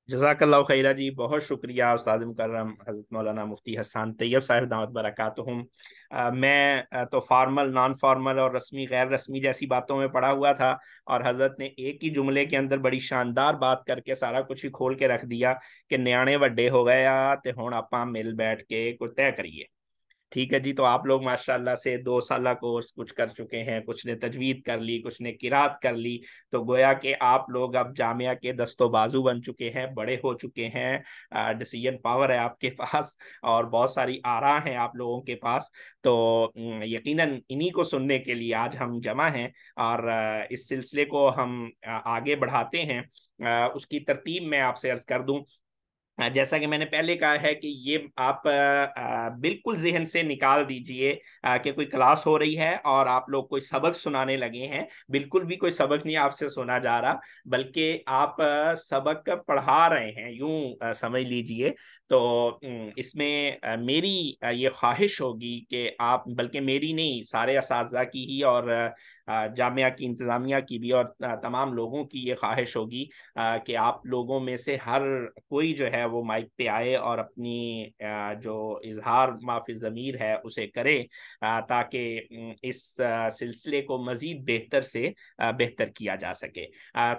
جزاک اللہ خیرہ جی، بہت شکریہ استاد مکرم حضرت مولانا مفتی حسان طیب صاحب دعوت برکاتہم۔ میں تو فارمل، نان فارمل اور رسمی غیر رسمی جیسی باتوں میں پڑا ہوا تھا، اور حضرت نے ایک ہی جملے کے اندر بڑی شاندار بات کر کے سارا کچھ ہی کھول کے رکھ دیا کہ نیانے وڈے ہو گئے تے ہن آپاں مل بیٹھ کے کوئی طے کریے۔ ٹھیک ہے جی، تو آپ لوگ ماشاءاللہ سے 2 سالہ کورس کچھ کر چکے ہیں، کچھ نے تجوید کر لی، کچھ نے قرات کر لی، تو گویا کہ آپ لوگ اب جامعہ کے دست و بازو بن چکے ہیں، بڑے ہو چکے ہیں، ڈیسیژن پاور ہے آپ کے پاس، اور بہت ساری آراء ہیں آپ لوگوں کے پاس۔ تو یقیناً انہی کو سننے کے لیے آج ہم جمع ہیں، اور اس سلسلے کو ہم آگے بڑھاتے ہیں۔ اس کی ترتیب میں آپ سے عرض کر دوں، جیسا کہ میں نے پہلے کہا ہے کہ یہ آپ بالکل ذہن سے نکال دیجئے کہ کوئی کلاس ہو رہی ہے اور آپ لوگ کوئی سبق سنانے لگے ہیں۔ بالکل بھی کوئی سبق نہیں آپ سے سنا جا رہا، بلکہ آپ سبق پڑھا رہے ہیں، یوں سمجھ لیجئے۔ تو اس میں میری یہ خواہش ہوگی کہ آپ، بلکہ میری نہیں، سارے اساتذہ کی ہی، اور جامعہ کی انتظامیہ کی بھی، اور تمام لوگوں کی یہ خواہش ہوگی کہ آپ لوگوں میں سے ہر کوئی جو ہے وہ مائک پہ آئے اور اپنی جو اظہار معافی ضمیر ہے اسے کرے، تاکہ اس سلسلے کو مزید بہتر سے بہتر کیا جا سکے۔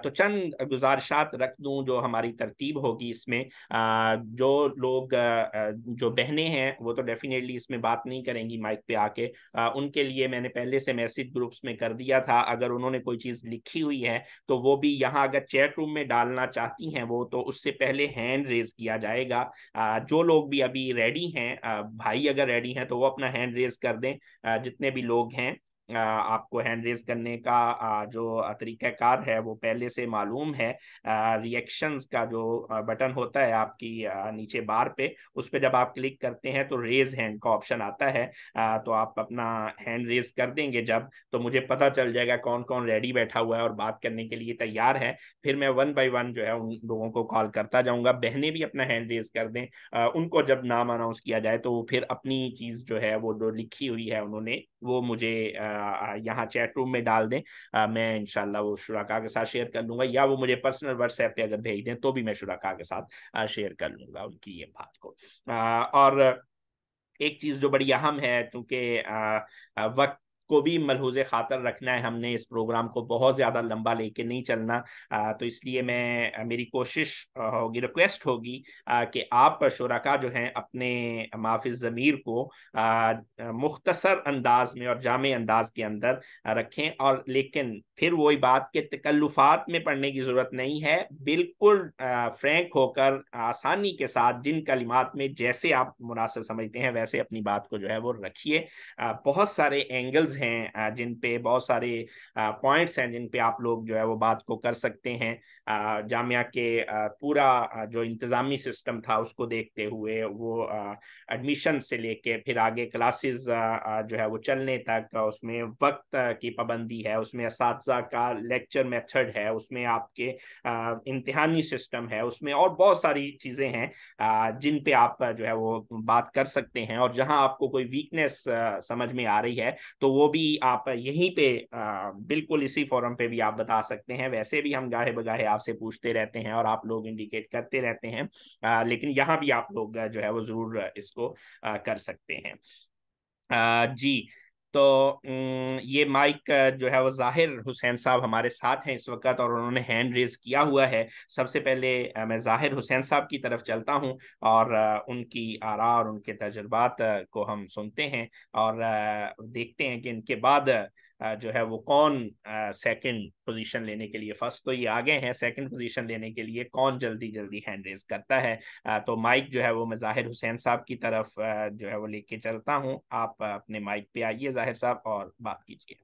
تو چند گزارشات رکھ دوں جو ہماری ترتیب ہوگی اس میں۔ جو لوگ، جو بہنیں ہیں وہ تو ڈیفینیٹلی اس میں بات نہیں کریں گی مائک پہ آ کے، ان کے لیے میں نے پہلے سے میسج گروپس میں کر دیا تھا، اگر انہوں نے کوئی چیز لکھی ہوئی ہے تو وہ بھی یہاں اگر چیٹ روم میں ڈالنا چاہتی ہیں وہ، تو اس سے پہلے ہینڈ ریز کیا جائے گا۔ جو لوگ بھی ابھی ریڈی ہیں، بھائی اگر ریڈی ہیں تو وہ اپنا ہینڈ ریز کر دیں، جتنے بھی لوگ ہیں۔ آپ کو ہینڈ ریز کرنے کا جو طریقہ کار ہے وہ پہلے سے معلوم ہے۔ ری ایکشنز کا جو بٹن ہوتا ہے آپ کی نیچے بار پہ، اس پہ جب آپ کلک کرتے ہیں تو ریز ہینڈ کا آپشن آتا ہے، تو آپ اپنا ہینڈ ریز کر دیں گے جب، تو مجھے پتا چل جائے گا کون کون ریڈی بیٹھا ہوا ہے اور بات کرنے کے لیے تیار ہے۔ پھر میں 1 بائی 1 جو ہے ان لوگوں کو کال کرتا جاؤں گا۔ بہنیں بھی اپنا ہینڈ ریز کر دیں، ان کو جب نام اناؤنس کیا جائے تو وہ پھر اپنی چیز جو ہے وہ جو لکھی ہوئی ہے انہوں نے، وہ مجھے یہاں چیٹ روم میں ڈال دیں۔ میں انشاءاللہ وہ شرکا کے ساتھ شیئر کر لوں گا، یا وہ مجھے پرسنل واٹس ایپ پہ اگر بھیج دیں تو بھی میں شرکا کے ساتھ شیئر کر لوں گا ان کی یہ بات کو۔ اور ایک چیز جو بڑی اہم ہے، چونکہ وقت کو بھی ملحوظ خاطر رکھنا ہے، ہم نے اس پروگرام کو بہت زیادہ لمبا لے کے نہیں چلنا، تو اس لیے میری کوشش ہوگی، ریکویسٹ ہوگی کہ آپ شرکا جو ہیں اپنے معافی ضمیر کو مختصر انداز میں اور جامع انداز کے اندر رکھیں، اور لیکن پھر وہی بات کہ تکلفات میں پڑھنے کی ضرورت نہیں ہے، بالکل فرینک ہو کر آسانی کے ساتھ جن کلمات میں جیسے آپ مناسب سمجھتے ہیں ویسے اپنی بات کو جو ہے وہ رکھیے۔ بہت سارے اینگلز ہیں جن پہ، بہت سارے پوائنٹس ہیں جن پہ آپ لوگ جو ہے وہ بات کو کر سکتے ہیں۔ جامعہ کے پورا جو انتظامی سسٹم تھا اس کو دیکھتے ہوئے، وہ ایڈمیشن سے لے کے پھر آگے کلاسز جو ہے وہ چلنے تک، اس میں وقت کی پابندی ہے، اس میں اساتذہ کا لیکچر میتھڈ ہے، اس میں آپ کے امتحانی سسٹم ہے، اس میں اور بہت ساری چیزیں ہیں جن پہ آپ جو ہے وہ بات کر سکتے ہیں، اور جہاں آپ کو کوئی ویکنیس سمجھ میں آ رہی ہے تو وہ بھی آپ یہیں پہ بالکل اسی فورم پہ بھی آپ بتا سکتے ہیں۔ ویسے بھی ہم گاہے بگاہے آپ سے پوچھتے رہتے ہیں اور آپ لوگ انڈیکیٹ کرتے رہتے ہیں، لیکن یہاں بھی آپ لوگ جو ہے وہ ضرور اس کو کر سکتے ہیں۔ جی، تو یہ مائک جو ہے وہ ظاہر حسین صاحب ہمارے ساتھ ہیں اس وقت، اور انہوں نے ہینڈ ریز کیا ہوا ہے۔ سب سے پہلے میں ظاہر حسین صاحب کی طرف چلتا ہوں، اور ان کی آراء اور ان کے تجربات کو ہم سنتے ہیں، اور دیکھتے ہیں کہ ان کے بعد جو ہے وہ کون سیکنڈ پوزیشن لینے کے لیے، فرسٹ تو یہ آگے ہیں، سیکنڈ پوزیشن لینے کے لیے کون جلدی جلدی ہینڈ ریز کرتا ہے۔ تو مائک جو ہے وہ میں ظاہر حسین صاحب کی طرف جو ہے وہ لے کے چلتا ہوں۔ آپ اپنے مائک پہ آئیے ظاہر صاحب اور بات کیجیے۔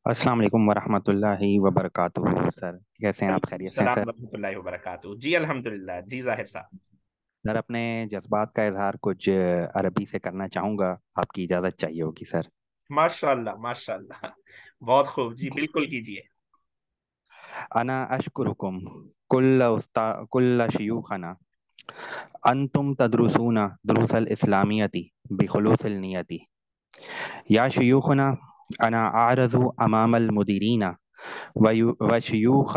السلام علیکم ورحمۃ اللہ وبرکاتہ سر، کیسے ہیں آپ؟ وعلیکم خیریت سے ہیں السلام سر؟ ورحمۃ اللہ وبرکاتہ، جی الحمدللہ، جی ظاہر صاحب۔ سر اپنے جذبات کا اظہار کچھ عربی سے کرنا چاہوں گا، آپ کی اجازت چاہیے ہوگی سر؟ ماشاء اللہ ماشاء اللہ، بہت خوب، جی بالکل کیجیے۔ انا اشکرکم کل شیوخنا، انتم تدرسون دروس الاسلامیتی بخلوص النیتی، یا شیوخنا انا اعرض امام المدیرین وشیوخ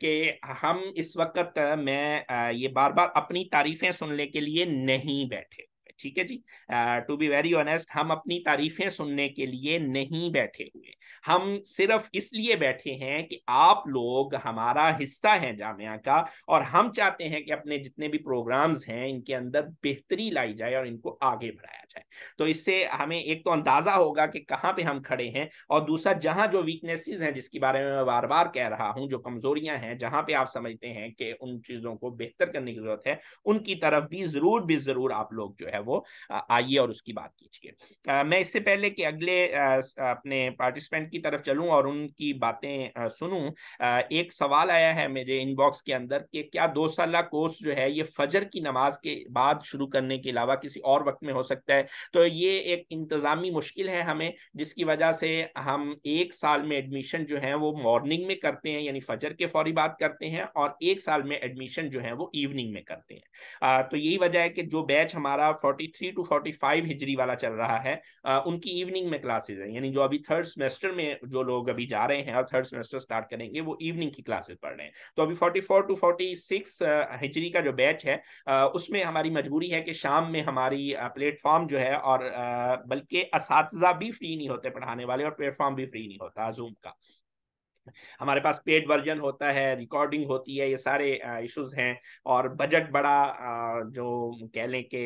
کہ ہم اس وقت میں یہ بار بار اپنی تعریفیں سننے کے لیے نہیں بیٹھے. ٹھیک ہے جی, ٹو بی ویری آنےسٹ, ہم اپنی تعریفیں سننے کے لیے نہیں بیٹھے ہوئے, ہم صرف اس لیے بیٹھے ہیں کہ آپ لوگ ہمارا حصہ ہیں جامعہ کا, اور ہم چاہتے ہیں کہ اپنے جتنے بھی پروگرامز ہیں ان کے اندر بہتری لائی جائے اور ان کو آگے بڑھایا جائے. تو اس سے ہمیں ایک تو اندازہ ہوگا کہ کہاں پہ ہم کھڑے ہیں, اور دوسرا جہاں جو ویکنیسز ہیں جس کے بارے میں بار بار کہہ رہا ہوں, جو کمزوریاں ہیں, جہاں پہ آپ سمجھتے ہیں کہ ان چیزوں کو بہتر کرنے کی ضرورت ہے, ان کی طرف بھی ضرور آپ لوگ جو ہے وہ آئیے اور اس کی بات کیجیے. میں اس سے پہلے کہ اگلے اپنے پارٹیسپینٹ کی طرف چلوں اور ان کی باتیں سنوں, ایک سوال آیا ہے میرے ان باکس کے اندر کہ کیا 2 سالہ کورس جو ہے یہ فجر کی نماز کے بعد شروع کرنے کے علاوہ کسی اور وقت میں ہو سکتا ہے؟ تو یہ ایک انتظامی مشکل ہے ہمیں, جس کی وجہ سے ہم 1 سال میں ایڈمیشن جو ہے وہ مارننگ میں کرتے ہیں, یعنی فجر کے فوری بعد کرتے ہیں, اور 1 سال میں ایڈمیشن جو ہے وہ ایوننگ میں کرتے ہیں. تو یہی وجہ ہے کہ جو بیچ ہمارا 43 to 45 ہجری والا چل رہا ہے, ان کی ایوننگ میں کلاسز ہیں, یعنی جو ابھی 3rd سیمسٹر میں جو لوگ ابھی جا رہے ہیں اور 3rd سیمسٹر سٹارٹ کریں گے وہ ایوننگ کی کلاسز پڑھ رہے ہیں. تو ابھی 44 to 46 ہجری کا جو بیچ ہے اس میں ہماری مجبوری ہے کہ شام میں ہماری پلیٹ فارم جو ہے, اور بلکہ اساتذہ بھی فری نہیں ہوتے پڑھانے والے, اور پلیٹ فارم بھی فری نہیں ہوتا زوم کا. ہمارے پاس پیڈ ورژن ہوتا ہے, ریکارڈنگ ہوتی ہے, یہ سارے ایشوز ہیں, اور بجٹ بڑا جو کہہ لیں کہ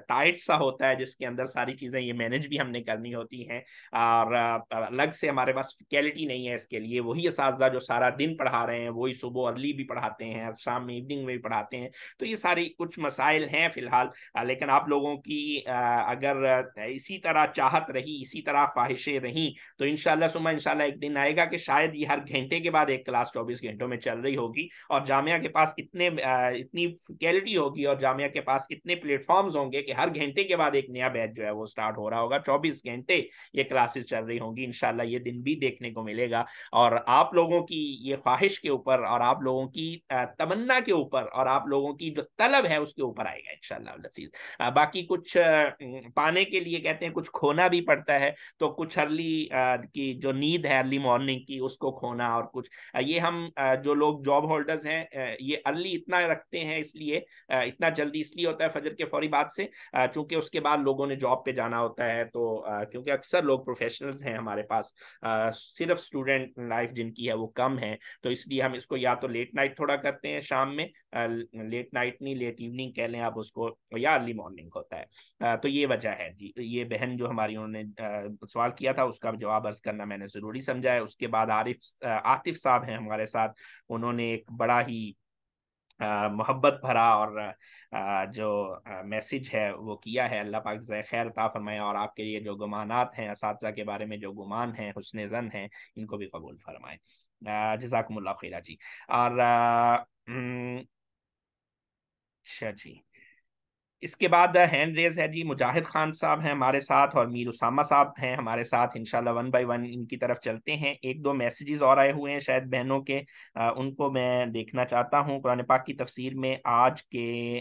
ٹائٹ سا ہوتا ہے, جس کے اندر ساری چیزیں یہ مینج بھی ہم نے کرنی ہوتی ہیں, اور الگ سے ہمارے پاس فیکلٹی نہیں ہے اس کے لیے. وہی اساتذہ جو سارا دن پڑھا رہے ہیں وہی صبح ارلی بھی پڑھاتے ہیں, شام میں ایوننگ میں بھی پڑھاتے ہیں. تو یہ ساری کچھ مسائل ہیں فی الحال, لیکن آپ لوگوں کی اگر اسی طرح چاہت رہی, اسی طرح خواہشیں رہیں, تو انشاءاللہ ثم انشاءاللہ ایک دن آئے گا کہ شاید یہ ہر گھنٹے کے بعد ایک کلاس 24 گھنٹوں میں چل رہی ہوگی, اور جامعہ کے پاس اتنی فیکلٹی ہوگی, اور جامعہ کے پاس اتنے پلیٹ فارمز ہوں گے کہ ہر گھنٹے کے بعد ایک نیا بیچ جو ہے وہ سٹارٹ ہو رہا ہوگا, 24 گھنٹے یہ کلاسز چل رہی ہوں گی. انشاءاللہ یہ دن بھی دیکھنے کو ملے گا, اور آپ لوگوں کی یہ خواہش کے اوپر, اور آپ لوگوں کی تمنا کے اوپر, اور آپ لوگوں کی جو طلب ہے اس کے اوپر آئے گا انشاءاللہ العزیز. باقی کچھ پانے کے لیے کہتے ہیں کچھ کھونا بھی پڑتا ہے, تو کچھ ارلی کی جو نیند ہے ارلی مارننگ کی اس کو کھونا, اور کچھ یہ ہم جو لوگ جاب ہولڈرز ہیں یہ ارلی اتنا رکھتے ہیں, اس لیے اتنا جلدی اس لیے ہوتا ہے فجر کے فوری بعد سے, چونکہ اس کے بعد لوگوں نے جاب پہ جانا ہوتا ہے. تو کیونکہ اکثر لوگ پروفیشنلز ہیں ہمارے پاس, صرف اسٹوڈنٹ لائف جن کی ہے وہ کم ہے, تو اس لیے ہم اس کو یا تو لیٹ نائٹ تھوڑا کرتے ہیں شام میں, لیٹ نائٹ نہیں لیٹ ایوننگ کہہ لیں آپ اس کو, یا ارلی مارننگ ہوتا ہے. تو یہ وجہ ہے جی. یہ بہن جو ہماری انہوں نے سوال کیا تھا اس کا جواب عرض کرنا میں نے ضروری سمجھا ہے. اس کے بعد عاطف صاحب ہیں ہمارے ساتھ, انہوں نے ایک بڑا ہی محبت بھرا اور جو میسج ہے وہ کیا ہے. اللہ پاک جزائے خیر عطا فرمائے, اور آپ کے یہ جو گمانات ہیں اساتذہ کے بارے میں جو گمان ہیں, حسن ظن ہیں, ان کو بھی قبول فرمائے. جزاکم اللہ خیرہ جی. اور اچھا جی, اس کے بعد ہینڈ ریز ہے جی, مجاہد خان صاحب ہیں ہمارے ساتھ, اور میر اسامہ صاحب ہیں ہمارے ساتھ. انشاءاللہ 1 by 1 ان کی طرف چلتے ہیں. 1-2 میسیجز اور آئے ہوئے ہیں شاید بہنوں کے, ان کو میں دیکھنا چاہتا ہوں. قرآن پاک کی تفسیر میں آج کے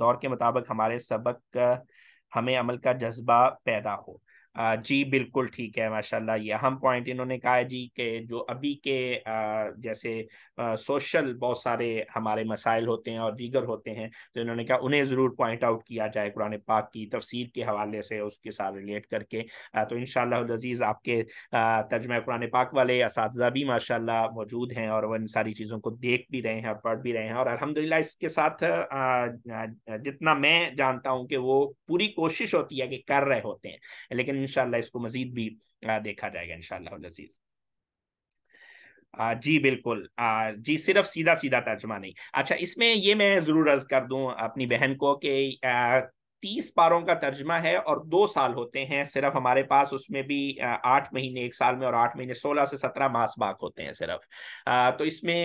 دور کے مطابق ہمارے سبق ہمیں عمل کا جذبہ پیدا ہو. جی بالکل ٹھیک ہے, ماشاءاللہ. یہ اہم پوائنٹ انہوں نے کہا ہے جی, کہ جو ابھی کے جیسے سوشل بہت سارے ہمارے مسائل ہوتے ہیں اور دیگر ہوتے ہیں, تو انہوں نے کہا انہیں ضرور پوائنٹ آؤٹ کیا جائے قرآن پاک کی تفسیر کے حوالے سے, اس کے ساتھ ریلیٹ کر کے. تو انشاءاللہ العزیز آپ کے ترجمہ قرآن پاک والے اساتذہ بھی ماشاءاللہ موجود ہیں, اور وہ ان ساری چیزوں کو دیکھ بھی رہے ہیں اور پڑھ بھی رہے ہیں, اور الحمدللہ اس کے ساتھ جتنا میں جانتا ہوں کہ وہ پوری کوشش ہوتی ہے کہ کر رہے ہوتے ہیں, لیکن انشاءاللہ اس کو مزید بھی دیکھا جائے گا انشاءاللہ العزیز. جی بالکل, جی صرف سیدھا سیدھا ترجمہ نہیں. اچھا, اس میں یہ میں ضرور عرض کر دوں اپنی بہن کو کہ 30 پاروں کا ترجمہ ہے, اور 2 سال ہوتے ہیں صرف ہمارے پاس, اس میں بھی 8 مہینے 1 سال میں, اور 8 مہینے 16 سے 17 ماس باق ہوتے ہیں صرف. تو اس میں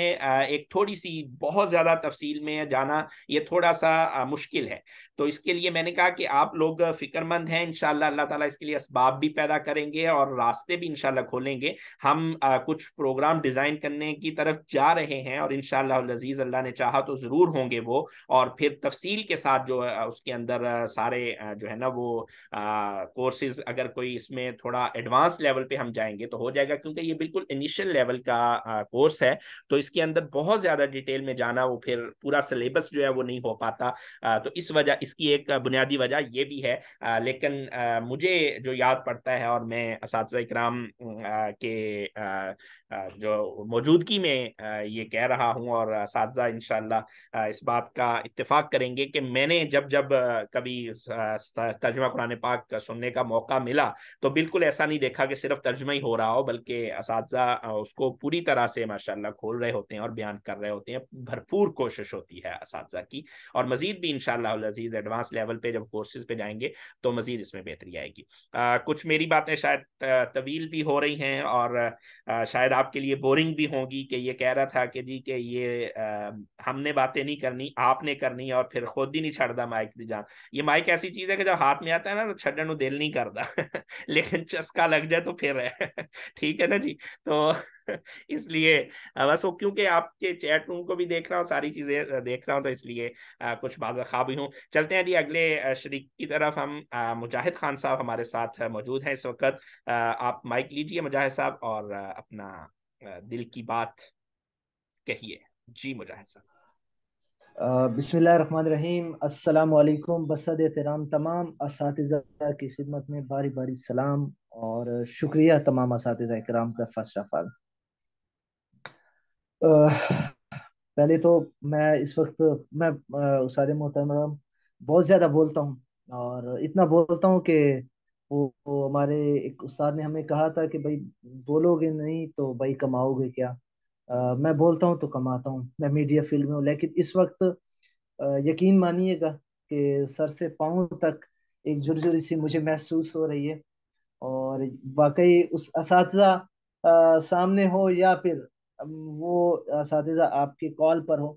ایک تھوڑی سی بہت زیادہ تفصیل میں جانا یہ تھوڑا سا مشکل ہے. تو اس کے لیے میں نے کہا کہ آپ لوگ فکر مند ہیں, انشاءاللہ اللہ تعالیٰ اس کے لیے اسباب بھی پیدا کریں گے اور راستے بھی انشاءاللہ کھولیں گے. ہم کچھ پروگرام ڈیزائن کرنے کی طرف جا رہے ہیں, اور انشاءاللہ العزیز اللہ نے چاہا تو ضرور ہوں گے وہ, اور پھر تفصیل کے ساتھ جو اس کے اندر سارے جو ہے نا وہ کورسز اگر کوئی اس میں تھوڑا ایڈوانس لیول پہ ہم جائیں گے تو ہو جائے گا، کیونکہ یہ بالکل انیشل لیول کا کورس ہے، تو اس کے اندر بہت زیادہ ڈیٹیل میں جانا، وہ پھر پورا سلیبس جو ہے وہ نہیں ہو پاتا، تو اس وجہ، اس کی ایک بنیادی وجہ یہ بھی ہے۔ لیکن مجھے جو یاد پڑتا ہے، اور میں اساتذہ اکرام کے جو موجودگی میں یہ کہہ رہا ہوں، اور اساتذہ انشاءاللہ اس بات کا اتفاق کریں گے کہ میں نے جب جب کبھی ترجمہ قرآن پاک سننے کا موقع ملا تو بالکل ایسا نہیں دیکھا کہ صرف ترجمہ ہی ہو رہا ہو، بلکہ اساتذہ اس کو پوری طرح سے ماشاءاللہ کھول رہے ہوتے ہیں اور بیان کر رہے ہوتے ہیں، بھرپور کوشش ہوتی ہے اساتذہ کی، اور مزید بھی انشاءاللہ العزیز ایڈوانس لیول پہ جب کورسز پہ جائیں گے تو مزید اس میں بہتری آئے گی۔ کچھ میری باتیں شاید طویل بھی ہو رہی ہیں، اور شاید آپ کے لیے بورنگ بھی ہوں گی کہ یہ کہہ رہا تھا کہ جی کہ یہ ہم نے باتیں نہیں کرنی، آپ نے کرنی، اور پھر خود ہی نہیں چھڑتا مائک دی جان۔ یہ مائک ایسی چیز ہے کہ جب ہاتھ میں آتا ہے نا تو چھڈن نو دل نہیں کرتا لیکن چسکا لگ جائے تو پھر ہے ٹھیک ہے نا جی؟ تو اس لیے بس وہ، کیونکہ آپ کے چیٹ روم کو بھی دیکھ رہا ہوں، ساری چیزیں دیکھ رہا ہوں، تو اس لیے کچھ بعض خواب بھی ہوں۔ چلتے ہیں جی اگلے شریک کی طرف، ہم مجاہد خان صاحب ہمارے ساتھ موجود ہیں اس وقت۔ آپ مائک لیجئے مجاہد صاحب، اور اپنا دل کی بات کہیے۔ جی مجاہد صاحب۔ بسم اللہ الرحمن الرحیم۔ السلام علیکم، بصد احترام تمام اساتذہ کی خدمت میں باری باری سلام، اور شکریہ تمام اساتذہ کرام کا فرسٹ آف آل۔ پہلے تو میں اس وقت میں استاد محترم بہت زیادہ بولتا ہوں، اور اتنا بولتا ہوں کہ وہ ہمارے ایک استاد نے ہمیں کہا تھا کہ بھائی بولو گے نہیں تو بھائی کماؤ گے کیا؟ میں بولتا ہوں تو کماتا ہوں، میں میڈیا فیلڈ میں ہوں، لیکن اس وقت یقین مانیے گا کہ سر سے پاؤں تک ایک جرجری سی مجھے محسوس ہو رہی ہے، اور واقعی اس اساتذہ سامنے ہو یا پھر وہ اساتذہ آپ کے کال پر ہو،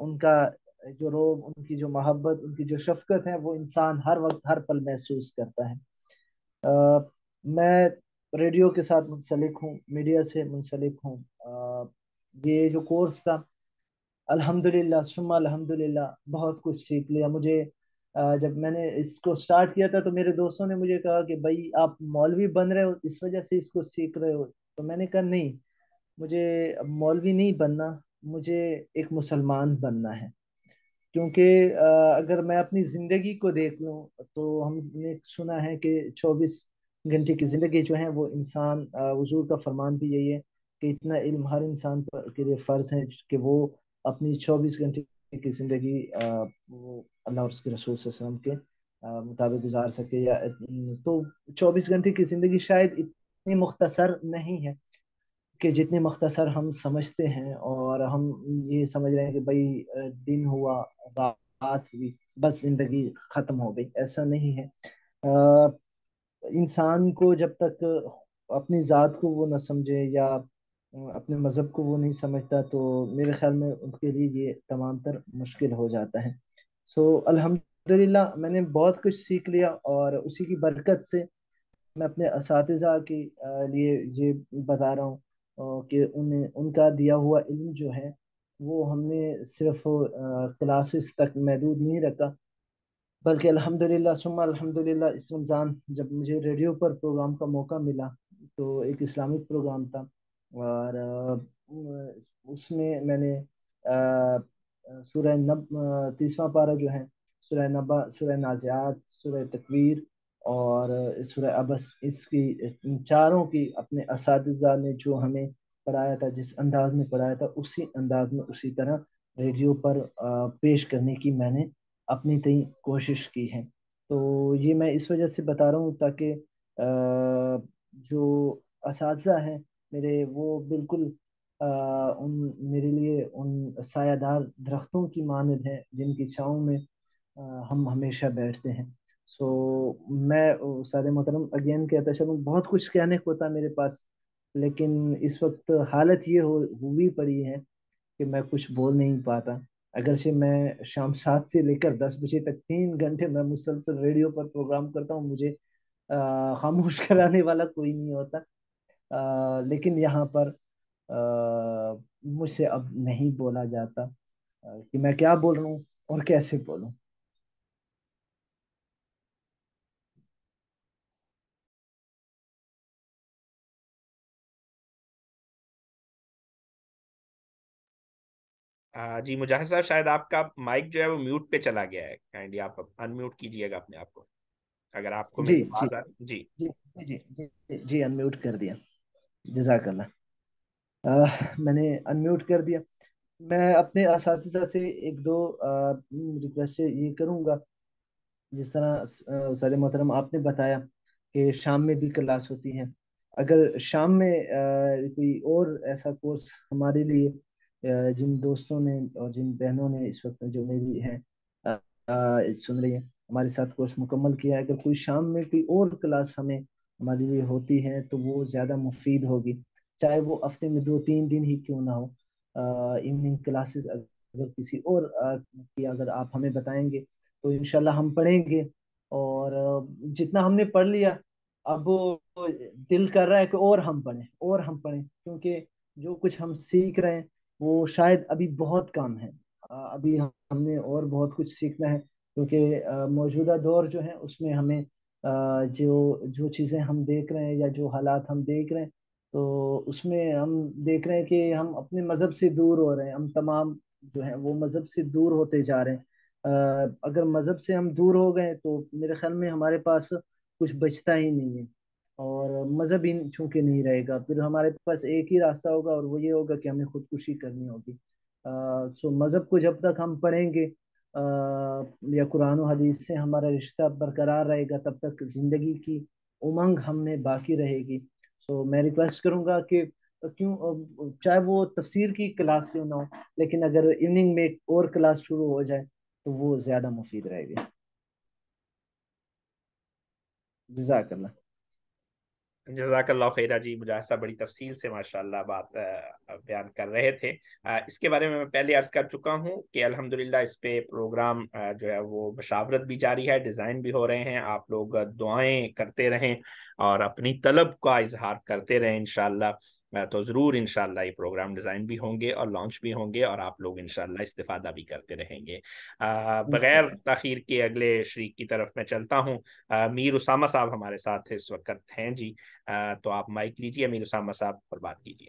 ان کا جو روب، ان کی جو محبت، ان کی جو شفقت ہے، وہ انسان ہر وقت ہر پل محسوس کرتا ہے۔ میں ریڈیو کے ساتھ منسلک ہوں، میڈیا سے منسلک ہوں۔ یہ جو کورس تھا، الحمدللہ ثم الحمدللہ بہت کچھ سیکھ لیا۔ مجھے جب میں نے اس کو سٹارٹ کیا تھا تو میرے دوستوں نے مجھے کہا کہ بھائی آپ مولوی بن رہے ہو، اس وجہ سے اس کو سیکھ رہے ہو، تو میں نے کہا نہیں، مجھے مولوی نہیں بننا، مجھے ایک مسلمان بننا ہے۔ کیونکہ اگر میں اپنی زندگی کو دیکھ لوں تو ہم نے سنا ہے کہ 24 گھنٹے کی زندگی جو ہے وہ انسان، حضور کا فرمان بھی یہی ہے کہ اتنا علم ہر انسان کے لیے فرض ہے کہ وہ اپنی 24 گھنٹے کی زندگی وہ اللہ اور اس کے رسول صلی اللہ علیہ وسلم کے مطابق گزار سکے، یا تو 24 گھنٹے کی زندگی شاید اتنی مختصر نہیں ہے کہ جتنے مختصر ہم سمجھتے ہیں، اور ہم یہ سمجھ رہے ہیں کہ بھائی دن ہوا، رات ہوئی، بس زندگی ختم ہو گئی، ایسا نہیں ہے۔ انسان کو جب تک اپنی ذات کو وہ نہ سمجھے یا اپنے مذہب کو وہ نہیں سمجھتا تو میرے خیال میں ان کے لیے یہ تمام تر مشکل ہو جاتا ہے۔ الحمدللہ میں نے بہت کچھ سیکھ لیا، اور اسی کی برکت سے میں اپنے اساتذہ کے لیے یہ بتا رہا ہوں کہ ان کا دیا ہوا علم جو ہے وہ ہم نے صرف کلاسز تک محدود نہیں رکھا، بلکہ الحمدللہ ثم الحمدللہ اس رمضان جب مجھے ریڈیو پر پروگرام کا موقع ملا تو ایک اسلامک پروگرام تھا، اور اس میں نے سورہ 30واں پارہ جو ہے، سورہ نبا، سورہ نازعات، سورہ تکویر اور سورہ عبس، اس کی چاروں کی اپنے اساتذہ نے جو ہمیں پڑھایا تھا، جس انداز میں پڑھایا تھا، اسی انداز میں اسی طرح ریڈیو پر پیش کرنے کی میں نے اپنی تئیں کوشش کی ہے۔ تو یہ میں اس وجہ سے بتا رہا ہوں تاکہ جو اساتذہ ہیں میرے، وہ بالکل ان میرے لیے ان سایہ دار درختوں کی مانند ہیں جن کی چھاؤں میں ہم ہمیشہ بیٹھتے ہیں۔ میں استاد محترم اگین کہتا چلوں، بہت کچھ کہنے کو ہوتا میرے پاس، لیکن اس وقت حالت یہ ہوئی پڑی ہے کہ میں کچھ بول نہیں پاتا، اگرچہ میں شام 7 سے لے کر 10 بجے تک 3 گھنٹے میں مسلسل ریڈیو پر پروگرام کرتا ہوں، مجھے خاموش کرانے والا کوئی نہیں ہوتا، لیکن یہاں پر مجھ سے اب نہیں بولا جاتا کہ میں کیا بول رہا ہوں اور کیسے بولوں۔ جی مجاہد صاحب، شاید آپ کا مائک جو ہے وہ میوٹ پہ چلا گیا ہے، کائنڈلی آپ ان میوٹ کیجیے گا اپنے آپ کو، اگر آپ کو جی میری جی آواز آ رہی جی۔ جی جی جی جی انمیوٹ کر دیا، جزاک اللہ۔ میں نے انمیوٹ کر دیا۔ میں اپنے اساتذہ سے ایک دو ریکویسٹ یہ کروں گا، جس طرح استاد محترم آپ نے بتایا کہ شام میں بھی کلاس ہوتی ہے، اگر شام میں کوئی اور ایسا کورس ہمارے لیے جن دوستوں نے اور جن بہنوں نے اس وقت جو میری ہیں سن رہی ہیں ہمارے ساتھ کورس مکمل کیا ہے، اگر کوئی شام میں کوئی اور کلاس ہمارے لیے ہوتی ہے تو وہ زیادہ مفید ہوگی، چاہے وہ ہفتے میں 2-3 دن ہی کیوں نہ ہو۔ ایوننگ کلاسز اگر کسی اور کی اگر آپ ہمیں بتائیں گے تو انشاءاللہ ہم پڑھیں گے، اور جتنا ہم نے پڑھ لیا اب دل کر رہا ہے کہ اور ہم پڑھیں اور ہم پڑھیں، کیونکہ جو کچھ ہم سیکھ رہے ہیں وہ شاید ابھی بہت کم ہے، ابھی ہم نے اور بہت کچھ سیکھنا ہے، کیونکہ موجودہ دور جو ہے اس میں ہمیں جو چیزیں ہم دیکھ رہے ہیں یا جو حالات ہم دیکھ رہے ہیں تو اس میں ہم دیکھ رہے ہیں کہ ہم اپنے مذہب سے دور ہو رہے ہیں، ہم تمام جو ہیں وہ مذہب سے دور ہوتے جا رہے ہیں۔ اگر مذہب سے ہم دور ہو گئے تو میرے خیال میں ہمارے پاس کچھ بچتا ہی نہیں ہے، اور مذہب ہی چونکہ نہیں رہے گا پھر ہمارے پاس ایک ہی راستہ ہوگا، اور وہ یہ ہوگا کہ ہمیں خودکشی کرنی ہوگی۔ سو مذہب کو جب تک ہم پڑھیں گے یا قرآن و حدیث سے ہمارا رشتہ برقرار رہے گا تب تک زندگی کی امنگ ہم میں باقی رہے گی۔ سو میں ریکویسٹ کروں گا کہ چاہے وہ تفسیر کی کلاس کیوں نہ ہو، لیکن اگر ایوننگ میں ایک اور کلاس شروع ہو جائے تو وہ زیادہ مفید رہے گی۔ جزاک اللہ۔ جزاک اللہ خیرہ جی، مجاہد صاحب بڑی تفصیل سے ماشاءاللہ بات بیان کر رہے تھے۔ اس کے بارے میں پہلے عرض کر چکا ہوں کہ الحمدللہ اس پہ پروگرام جو ہے وہ مشاورت بھی جاری ہے، ڈیزائن بھی ہو رہے ہیں، آپ لوگ دعائیں کرتے رہیں اور اپنی طلب کا اظہار کرتے رہیں انشاءاللہ، تو ضرور انشاءاللہ یہ پروگرام ڈیزائن بھی ہوں گے اور لانچ بھی ہوں گے، اور آپ لوگ انشاءاللہ استفادہ بھی کرتے رہیں گے۔ بغیر انشاءاللہ تاخیر کے اگلے شریک کی طرف میں چلتا ہوں۔ میر اسامہ صاحب ہمارے ساتھ اس وقت ہیں جی، تو آپ مائک لیجیے امیر اسامہ صاحب اور بات کیجیے۔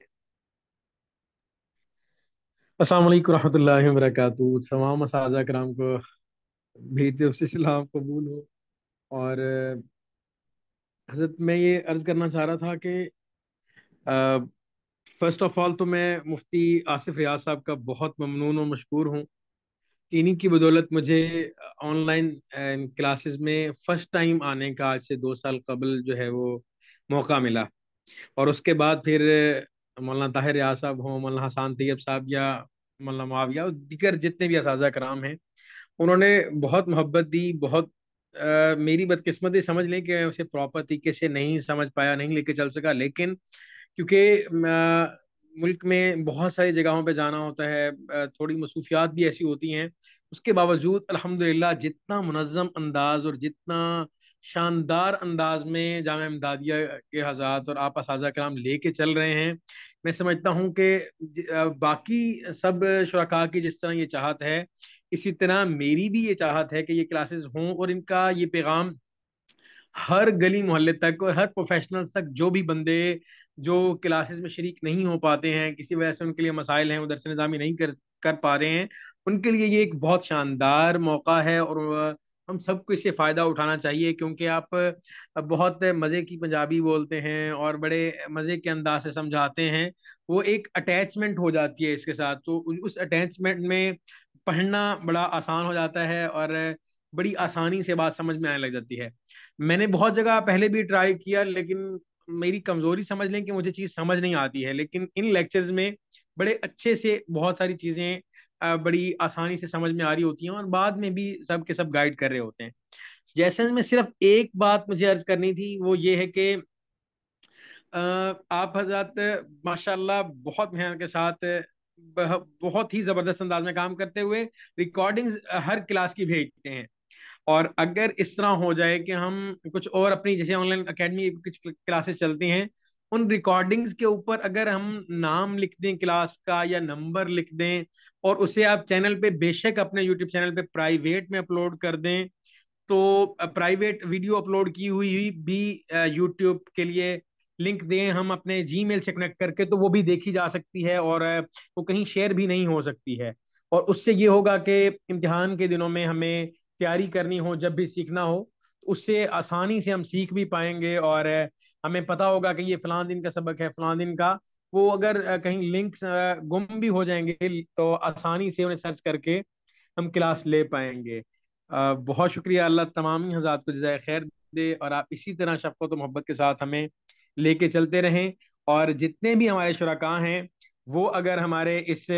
السلام علیکم ورحمۃ اللہ وبرکاتہ۔ تمام اساتذہ کرام کو میری طرف سے سلام قبول ہو۔ اور حضرت میں یہ عرض کرنا چاہ رہا تھا کہ فرسٹ آف آل تو میں مفتی آصف ریاض صاحب کا بہت ممنون و مشکور ہوں، انہی کی بدولت مجھے آن لائن کلاسز میں فرسٹ ٹائم آنے کا آج سے 2 سال قبل جو ہے وہ موقع ملا، اور اس کے بعد پھر مولانا طاہر ریاض صاحب ہوں، مولانا حسان طیب صاحب یا مولانا معاویہ اور دیگر جتنے بھی اساتذہ کرام ہیں، انہوں نے بہت محبت دی، بہت میری بدقسمتی سمجھ لیں کہ اسے پراپر طریقے سے نہیں سمجھ پایا، نہیں لے کے چل سکا، لیکن کیونکہ ملک میں بہت ساری جگہوں پہ جانا ہوتا ہے، تھوڑی مصروفیات بھی ایسی ہوتی ہیں، اس کے باوجود الحمدللہ جتنا منظم انداز اور جتنا شاندار انداز میں جامعہ امدادیہ کے حضرات اور آپ اساتذہ کرام لے کے چل رہے ہیں، میں سمجھتا ہوں کہ باقی سب شرکاء کی جس طرح یہ چاہت ہے، اسی طرح میری بھی یہ چاہت ہے کہ یہ کلاسز ہوں، اور ان کا یہ پیغام ہر گلی محلے تک اور ہر پروفیشنل تک، جو بھی بندے جو کلاسز میں شریک نہیں ہو پاتے ہیں، کسی وجہ سے ان کے لیے مسائل ہیں، وہ درس نظامی نہیں کر پا رہے ہیں، ان کے لیے یہ ایک بہت شاندار موقع ہے، اور ہم سب کو اس سے فائدہ اٹھانا چاہیے، کیونکہ آپ بہت مزے کی پنجابی بولتے ہیں اور بڑے مزے کے انداز سے سمجھاتے ہیں، وہ ایک اٹیچمنٹ ہو جاتی ہے اس کے ساتھ، تو اس اٹیچمنٹ میں پڑھنا بڑا آسان ہو جاتا ہے اور بڑی آسانی سے بات سمجھ میں آنے لگ جاتی ہے۔ میں نے بہت جگہ پہلے بھی ٹرائی کیا، لیکن میری کمزوری سمجھ لیں کہ مجھے چیز سمجھ نہیں آتی ہے، لیکن ان لیکچرز میں بڑے اچھے سے بہت ساری چیزیں بڑی آسانی سے سمجھ میں آ رہی ہوتی ہیں، اور بعد میں بھی سب کے سب گائیڈ کر رہے ہوتے ہیں۔ جیسے میں صرف ایک بات مجھے عرض کرنی تھی، وہ یہ ہے کہ آپ حضرات ماشاءاللہ بہت محنت کے ساتھ بہت ہی زبردست انداز میں کام کرتے ہوئے ریکارڈنگز ہر کلاس کی بھیجتے ہیں، اور اگر اس طرح ہو جائے کہ ہم کچھ اور اپنی جیسے آن لائن اکیڈمی کچھ کلاسز چلتی ہیں، ان ریکارڈنگز کے اوپر اگر ہم نام لکھ دیں کلاس کا یا نمبر لکھ دیں، اور اسے آپ چینل پہ بے شک اپنے یوٹیوب چینل پہ پرائیویٹ میں اپلوڈ کر دیں، تو پرائیویٹ ویڈیو اپلوڈ کی ہوئی بھی یوٹیوب کے لیے لنک دیں ہم اپنے جی میل سے کنیکٹ کر کے، تو وہ بھی دیکھی جا سکتی ہے، اور وہ کہیں شیئر بھی نہیں ہو سکتی ہے، اور اس سے یہ ہوگا کہ امتحان کے دنوں میں ہمیں تیاری کرنی ہو، جب بھی سیکھنا ہو تو اس سے آسانی سے ہم سیکھ بھی پائیں گے، اور ہمیں پتا ہوگا کہ یہ فلاں دن کا سبق ہے، فلاں دن کا، وہ اگر کہیں لنکس گم بھی ہو جائیں گے تو آسانی سے انہیں سرچ کر کے ہم کلاس لے پائیں گے۔ بہت شکریہ، اللہ تمام حضرات کو جزائے خیر دے، اور آپ اسی طرح شفقت و محبت کے ساتھ ہمیں لے کے چلتے رہیں، اور جتنے بھی ہمارے شرکاء ہیں وہ اگر ہمارے اس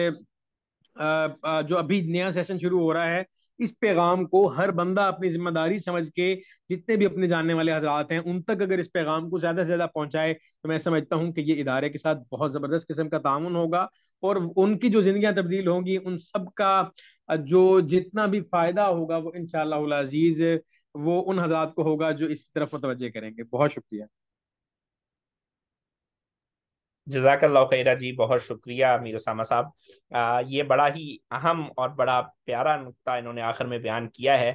جو ابھی نیا سیشن شروع ہو رہا ہے اس پیغام کو ہر بندہ اپنی ذمہ داری سمجھ کے، جتنے بھی اپنے جاننے والے حضرات ہیں ان تک اگر اس پیغام کو زیادہ سے زیادہ پہنچائے تو میں سمجھتا ہوں کہ یہ ادارے کے ساتھ بہت زبردست قسم کا تعاون ہوگا، اور ان کی جو زندگیاں تبدیل ہوں گی ان سب کا جو جتنا بھی فائدہ ہوگا وہ انشاءاللہ العزیز وہ ان حضرات کو ہوگا جو اس طرف متوجہ کریں گے۔ بہت شکریہ۔ جزاک اللہ خیرہ جی، بہت شکریہ امیر اسامہ صاحب۔ یہ بڑا ہی اہم اور بڑا پیارا نقطہ انہوں نے آخر میں بیان کیا ہے۔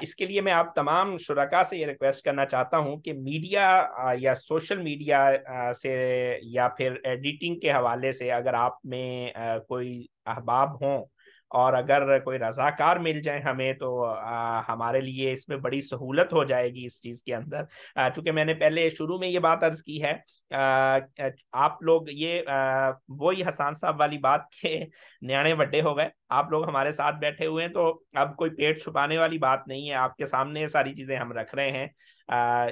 اس کے لیے میں آپ تمام شرکاء سے یہ ریکویسٹ کرنا چاہتا ہوں کہ میڈیا یا سوشل میڈیا سے یا پھر ایڈیٹنگ کے حوالے سے اگر آپ میں کوئی احباب ہوں اور اگر کوئی رضاکار مل جائیں ہمیں تو ہمارے لیے اس میں بڑی سہولت ہو جائے گی اس چیز کے اندر۔ چونکہ میں نے پہلے شروع میں یہ بات عرض کی ہے، آپ لوگ یہ وہی حسان صاحب والی بات کے نیانے بڑے ہو گئے، آپ لوگ ہمارے ساتھ بیٹھے ہوئے ہیں تو اب کوئی پیٹ چھپانے والی بات نہیں ہے، آپ کے سامنے ساری چیزیں ہم رکھ رہے ہیں۔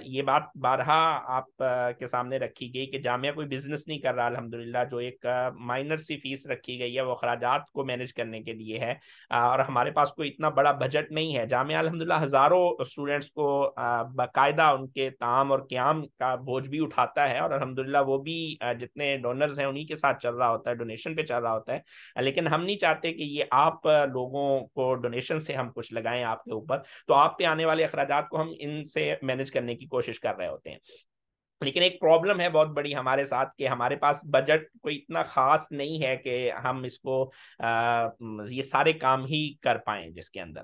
یہ بات بارہا آپ کے سامنے رکھی گئی کہ جامعہ کوئی بزنس نہیں کر رہا، الحمدللہ جو ایک مائنر سی فیس رکھی گئی ہے وہ اخراجات کو مینج کرنے کے لیے ہے، اور ہمارے پاس کوئی اتنا بڑا بجٹ نہیں ہے۔ جامعہ الحمدللہ ہزاروں اسٹوڈنٹس کو باقاعدہ ان کے طعام اور قیام کا بوجھ بھی اٹھاتا ہے، اور الحمدللہ وہ بھی جتنے ڈونرز ہیں انہی کے ساتھ چل رہا ہوتا ہے، ڈونیشن پہ چل رہا ہوتا ہے۔ لیکن ہم نہیں چاہتے کہ یہ آپ لوگوں کو ڈونیشن سے ہم کچھ لگائیں آپ کے اوپر، تو آپ پہ آنے والے اخراجات کو ہم ان سے مینج کرنے کی کوشش کر رہے ہوتے ہیں۔ لیکن ایک پرابلم ہے بہت بڑی ہمارے ساتھ کہ ہمارے پاس بجٹ کوئی اتنا خاص نہیں ہے کہ ہم اس کو یہ سارے کام ہی کر پائیں جس کے اندر۔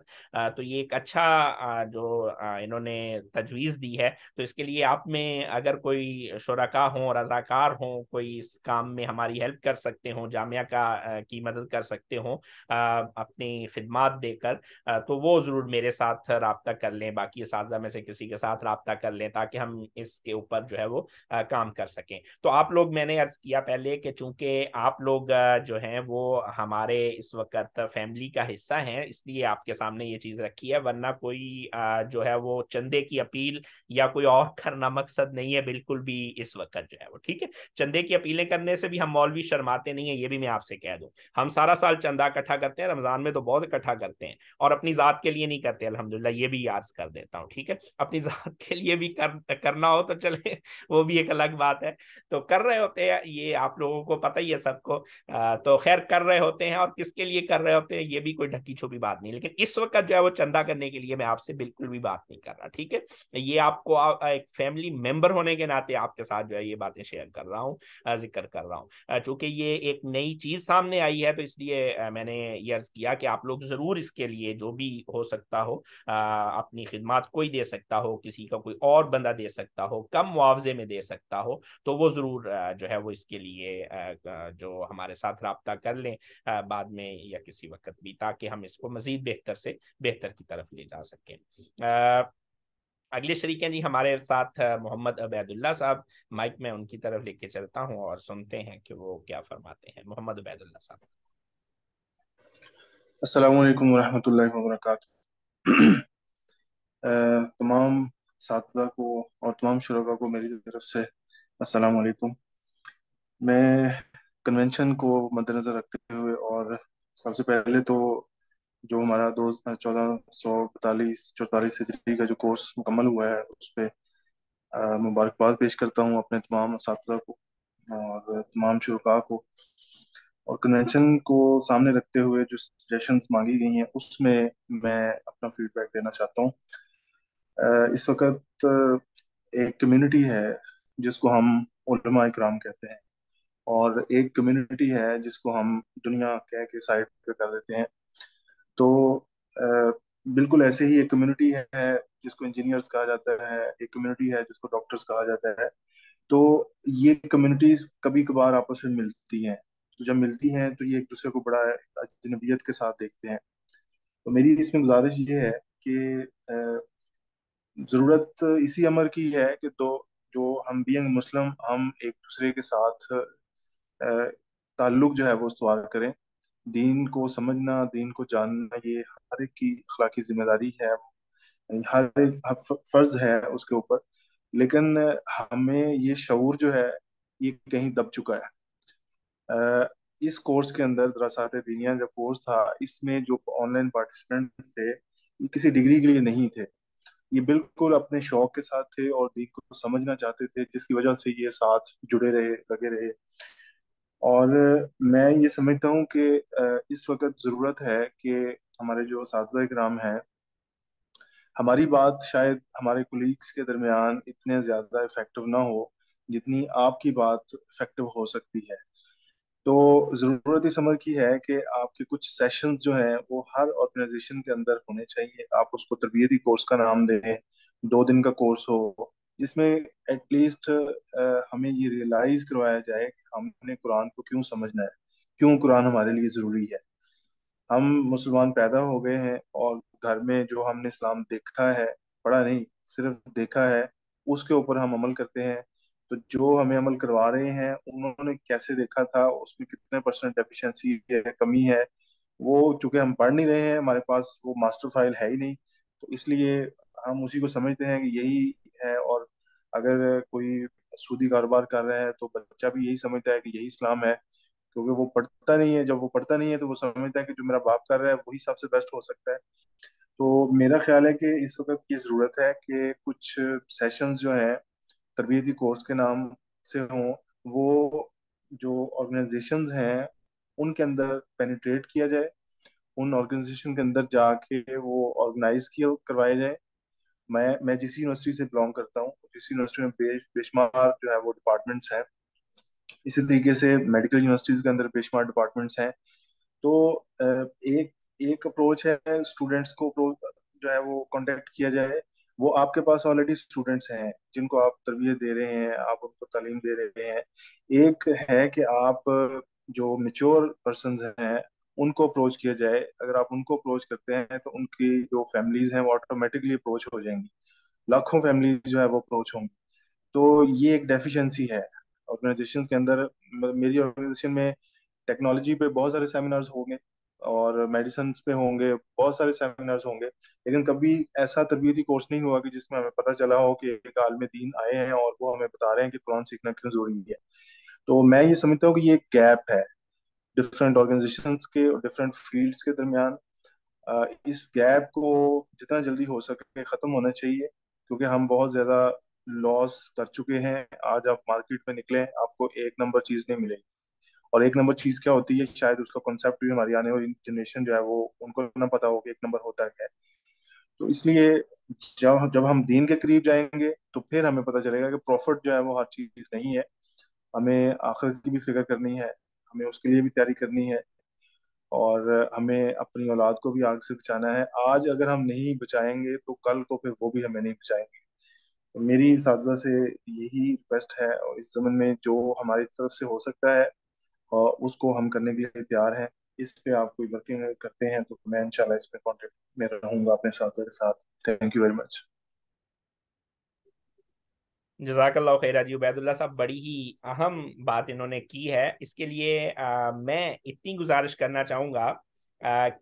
تو یہ ایک اچھا جو انہوں نے تجویز دی ہے، تو اس کے لیے آپ میں اگر کوئی شرکاء ہوں، رضاکار ہوں، کوئی اس کام میں ہماری ہیلپ کر سکتے ہوں، جامعہ کی مدد کر سکتے ہوں اپنی خدمات دے کر، تو وہ ضرور میرے ساتھ رابطہ کر لیں، باقی اساتذہ میں سے کسی کے ساتھ رابطہ کر لیں تاکہ ہم اس کے اوپر جو ہے وہ کام کر سکیں۔ تو آپ لوگ، میں نے عرض کیا پہلے کہ چونکہ آپ لوگ جو ہیں وہ ہمارے اس وقت فیملی کا حصہ ہیں، اس لیے آپ کے سامنے یہ چیز رکھی ہے، ورنہ کوئی جو ہے وہ چندے کی اپیل یا کوئی اور کرنا مقصد نہیں ہے بالکل بھی اس وقت جو ہے وہ، ٹھیک ہے۔ چندے کی اپیلیں کرنے سے بھی ہم مولوی شرماتے نہیں ہیں، یہ بھی میں آپ سے کہہ دوں۔ ہم سارا سال چندہ اکٹھا کرتے ہیں، رمضان میں تو بہت اکٹھا کرتے ہیں، اور اپنی ذات کے لیے نہیں کرتے الحمدللہ، یہ بھی عرض کر دیتا ہوں، ٹھیک ہے۔ اپنی ذات کے لیے بھی کرنا ہو تو چلے وہ بھی ایک الگ بات ہے، تو کر رہے ہوتے ہیں، یہ آپ لوگوں کو پتہ ہی ہے سب کو، تو خیر کر رہے ہوتے ہیں، اور کس کے لیے کر رہے ہوتے ہیں یہ بھی کوئی ڈھکی چھپی بات نہیں، لیکن اس وقت جو ہے وہ چندہ کرنے کے لیے میں آپ سے بالکل بھی بات نہیں کر رہا، ٹھیک ہے۔ یہ آپ کو ایک فیملی ممبر ہونے کے ناطے آپ کے ساتھ جو ہے یہ باتیں شیئر کر رہا ہوں، ذکر کر رہا ہوں، چونکہ یہ ایک نئی چیز سامنے آئی ہے تو اس لیے میں نے یہ عرض کیا کہ آپ لوگ ضرور اس کے لیے جو بھی ہو سکتا ہو، اپنی خدمات کوئی دے سکتا ہو، کسی کا کوئی اور بندہ دے سکتا ہو، کم معاوضے میں دے سکتا ہو، تو وہ ضرور جو ہے وہ اس کے لیے جو ہمارے ساتھ رابطہ کر لیں بعد میں یا کسی وقت بھی، تاکہ ہم اس کو مزید بہتر سے بہتر کی طرف لے جا سکیں۔ اگلے شریک ہیں جی ہمارے ساتھ محمد عبید اللہ صاحب، مائک میں ان کی طرف لے کے چلتا ہوں اور سنتے ہیں کہ وہ کیا فرماتے ہیں۔ محمد عبید اللہ صاحب۔ السلام علیکم ورحمۃ اللہ وبرکاتہ۔ تمام اساتذہ کو اور تمام شرکاء کو میری طرف سے السلام علیکم۔ میں کنونشن کو مد نظر رکھتے ہوئے اور سب سے پہلے تو جو ہمارا 1444 ہجری کا جو کورس مکمل ہوا ہے اس پہ مبارکباد پیش کرتا ہوں اپنے تمام اساتذہ کو اور تمام شرکاء کو، اور کنونشن کو سامنے رکھتے ہوئے جو سجیشنز مانگی گئی ہیں اس میں میں اپنا فیڈ بیک دینا چاہتا ہوں۔ اس وقت ایک کمیونٹی ہے جس کو ہم علماء اکرام کہتے ہیں، اور ایک کمیونٹی ہے جس کو ہم دنیا کہہ کے سائڈ پہ کر دیتے ہیں، تو بالکل ایسے ہی ایک کمیونٹی ہے جس کو انجینئرز کہا جاتا ہے، ایک کمیونٹی ہے جس کو ڈاکٹرز کہا جاتا ہے، تو یہ کمیونٹیز کبھی کبھار آپس میں ملتی ہیں، تو جب ملتی ہیں تو یہ ایک دوسرے کو بڑا اجنبیت کے ساتھ دیکھتے ہیں. تو میری اس میں گزارش یہ ہے کہ ضرورت اسی امر کی ہے کہ جو ہم بینگ مسلم ہم ایک دوسرے کے ساتھ تعلق جو ہے وہ استوار کریں. دین کو سمجھنا، دین کو جاننا، یہ ہر ایک کی اخلاقی ذمہ داری ہے، ہر ایک فرض ہے اس کے اوپر. لیکن ہمیں یہ شعور جو ہے یہ کہیں دب چکا ہے. اس کورس کے اندر دراسات دینیہ جو کورس تھا، اس میں جو آن لائن پارٹیسپینٹ تھے یہ کسی ڈگری کے لیے نہیں تھے، یہ بالکل اپنے شوق کے ساتھ تھے اور دین کو سمجھنا چاہتے تھے، جس کی وجہ سے یہ ساتھ جڑے رہے، لگے رہے. اور میں یہ سمجھتا ہوں کہ اس وقت ضرورت ہے کہ ہمارے جو اساتذہ کرام ہیں، ہماری بات شاید ہمارے کولیگس کے درمیان اتنے زیادہ افیکٹو نہ ہو جتنی آپ کی بات افیکٹو ہو سکتی ہے. تو ضرورت اس عمل کی ہے کہ آپ کے کچھ سیشنز جو ہیں وہ ہر آرگنائزیشن کے اندر ہونے چاہیے. آپ اس کو تربیتی کورس کا نام دیں، 2 دن کا کورس ہو، جس میں ایٹ لیسٹ ہمیں یہ ریئلائز کروایا جائے کہ ہم نے قرآن کو کیوں سمجھنا ہے، کیوں قرآن ہمارے لیے ضروری ہے. ہم مسلمان پیدا ہو گئے ہیں اور گھر میں جو ہم نے اسلام دیکھا ہے، پڑھا نہیں صرف دیکھا ہے، اس کے اوپر ہم عمل کرتے ہیں. تو جو ہمیں عمل کروا رہے ہیں انہوں نے کیسے دیکھا تھا، اس میں کتنے پرسنٹ ایفیشنسی ہے، کمی ہے، وہ چونکہ ہم پڑھ نہیں رہے ہیں، ہمارے پاس وہ ماسٹر فائل ہے ہی نہیں، تو اس لیے ہم اسی کو سمجھتے ہیں کہ یہی ہے. اور اگر کوئی سودی کاروبار کر رہا ہے تو بچہ بھی یہی سمجھتا ہے کہ یہی اسلام ہے، کیونکہ وہ پڑھتا نہیں ہے. جب وہ پڑھتا نہیں ہے تو وہ سمجھتا ہے کہ جو میرا باپ کر رہا ہے وہی سب سے بیسٹ ہو سکتا ہے. تو میرا خیال ہے کہ اس وقت یہ ضرورت ہے کہ کچھ سیشنز جو ہیں تربیتی کورس کے نام سے ہوں، وہ جو آرگنائزیشنز ہیں ان کے اندر پینیٹریٹ کیا جائے، ان آرگنائزیشن کے اندر جا کے وہ آرگنائز کروائے جائے. میں جس یونیورسٹی سے بلانگ کرتا ہوں، جس یونیورسٹی میں بے شمار جو ہے وہ ڈپارٹمنٹس ہیں، اسی طریقے سے میڈیکل یونیورسٹیز کے اندر بے شمار ڈپارٹمنٹس ہیں. تو ایک اپروچ ہے اسٹوڈینٹس کو جو ہے وہ کانٹیکٹ کیا جائے. وہ آپ کے پاس آلریڈی اسٹوڈینٹس ہیں جن کو آپ تربیت دے رہے ہیں، آپ ان کو تعلیم دے رہے ہیں. ایک ہے کہ آپ جو میچور پرسنز ہیں ان کو اپروچ کیا جائے. اگر آپ ان کو اپروچ کرتے ہیں تو ان کی جو فیملیز ہیں وہ آٹومیٹکلی اپروچ ہو جائیں گی، لاکھوں فیملیز جو ہے وہ اپروچ ہوں گی. تو یہ ایک ڈیفیشنسی ہے آرگنائزیشنز کے اندر. میری آرگنائزیشن میں ٹیکنالوجی پہ بہت سارے سیمینارز ہوں گے اور میڈیسنس پہ ہوں گے، بہت سارے سیمینارز ہوں گے، لیکن کبھی ایسا تربیتی کورس نہیں ہوا کہ جس میں ہمیں پتہ چلا ہو کہ ایک عالم دین آئے ہیں اور وہ ہمیں بتا رہے ہیں کہ قرآن سیکھنا کیوں ضروری ہے. تو میں یہ سمجھتا ہوں کہ یہ ایک گیپ ہے ڈفرینٹ آرگنائزیشنز کے اور ڈفرینٹ فیلڈس کے درمیان. اس گیپ کو جتنا جلدی ہو سکے ختم ہونا چاہیے، کیونکہ ہم بہت زیادہ لاس کر چکے ہیں. آج آپ مارکیٹ میں نکلیں آپ کو ایک نمبر چیز نہیں ملے گی، اور ایک نمبر چیز کیا ہوتی ہے شاید اس کا کنسیپٹ بھی ہماری آنے والی جنریشن جو ہے وہ ان کو نہ پتا ہو کہ ایک نمبر ہوتا ہے. تو اس لیے جب ہم دین کے قریب جائیں گے تو پھر ہمیں پتہ چلے گا کہ پروفٹ جو ہے وہ ہر چیز نہیں ہے. ہمیں آخرت کی بھی فکر کرنی ہے، ہمیں اس کے لیے بھی تیاری کرنی ہے، اور ہمیں اپنی اولاد کو بھی آگ سے بچانا ہے. آج اگر ہم نہیں بچائیں گے تو کل کو پھر وہ بھی ہمیں نہیں بچائیں گے. میری اساتذہ سے یہی ریکویسٹ ہے، اور اس زمن میں جو ہماری طرف سے ہو سکتا ہے اور اس کو ہم کرنے کے لیے تیار ہیں. اس پہ آپ کوئی ورکنگ کرتے ہیں تو میں انشاءاللہ اس پہ کانٹیکٹ میں رہوں گا اپنے اساتذہ کے ساتھ. Thank you very much. جزاک اللہ خیر حاجی عبید اللہ صاحب، بڑی ہی اہم بات انہوں نے کی ہے. اس کے لیے میں اتنی گزارش کرنا چاہوں گا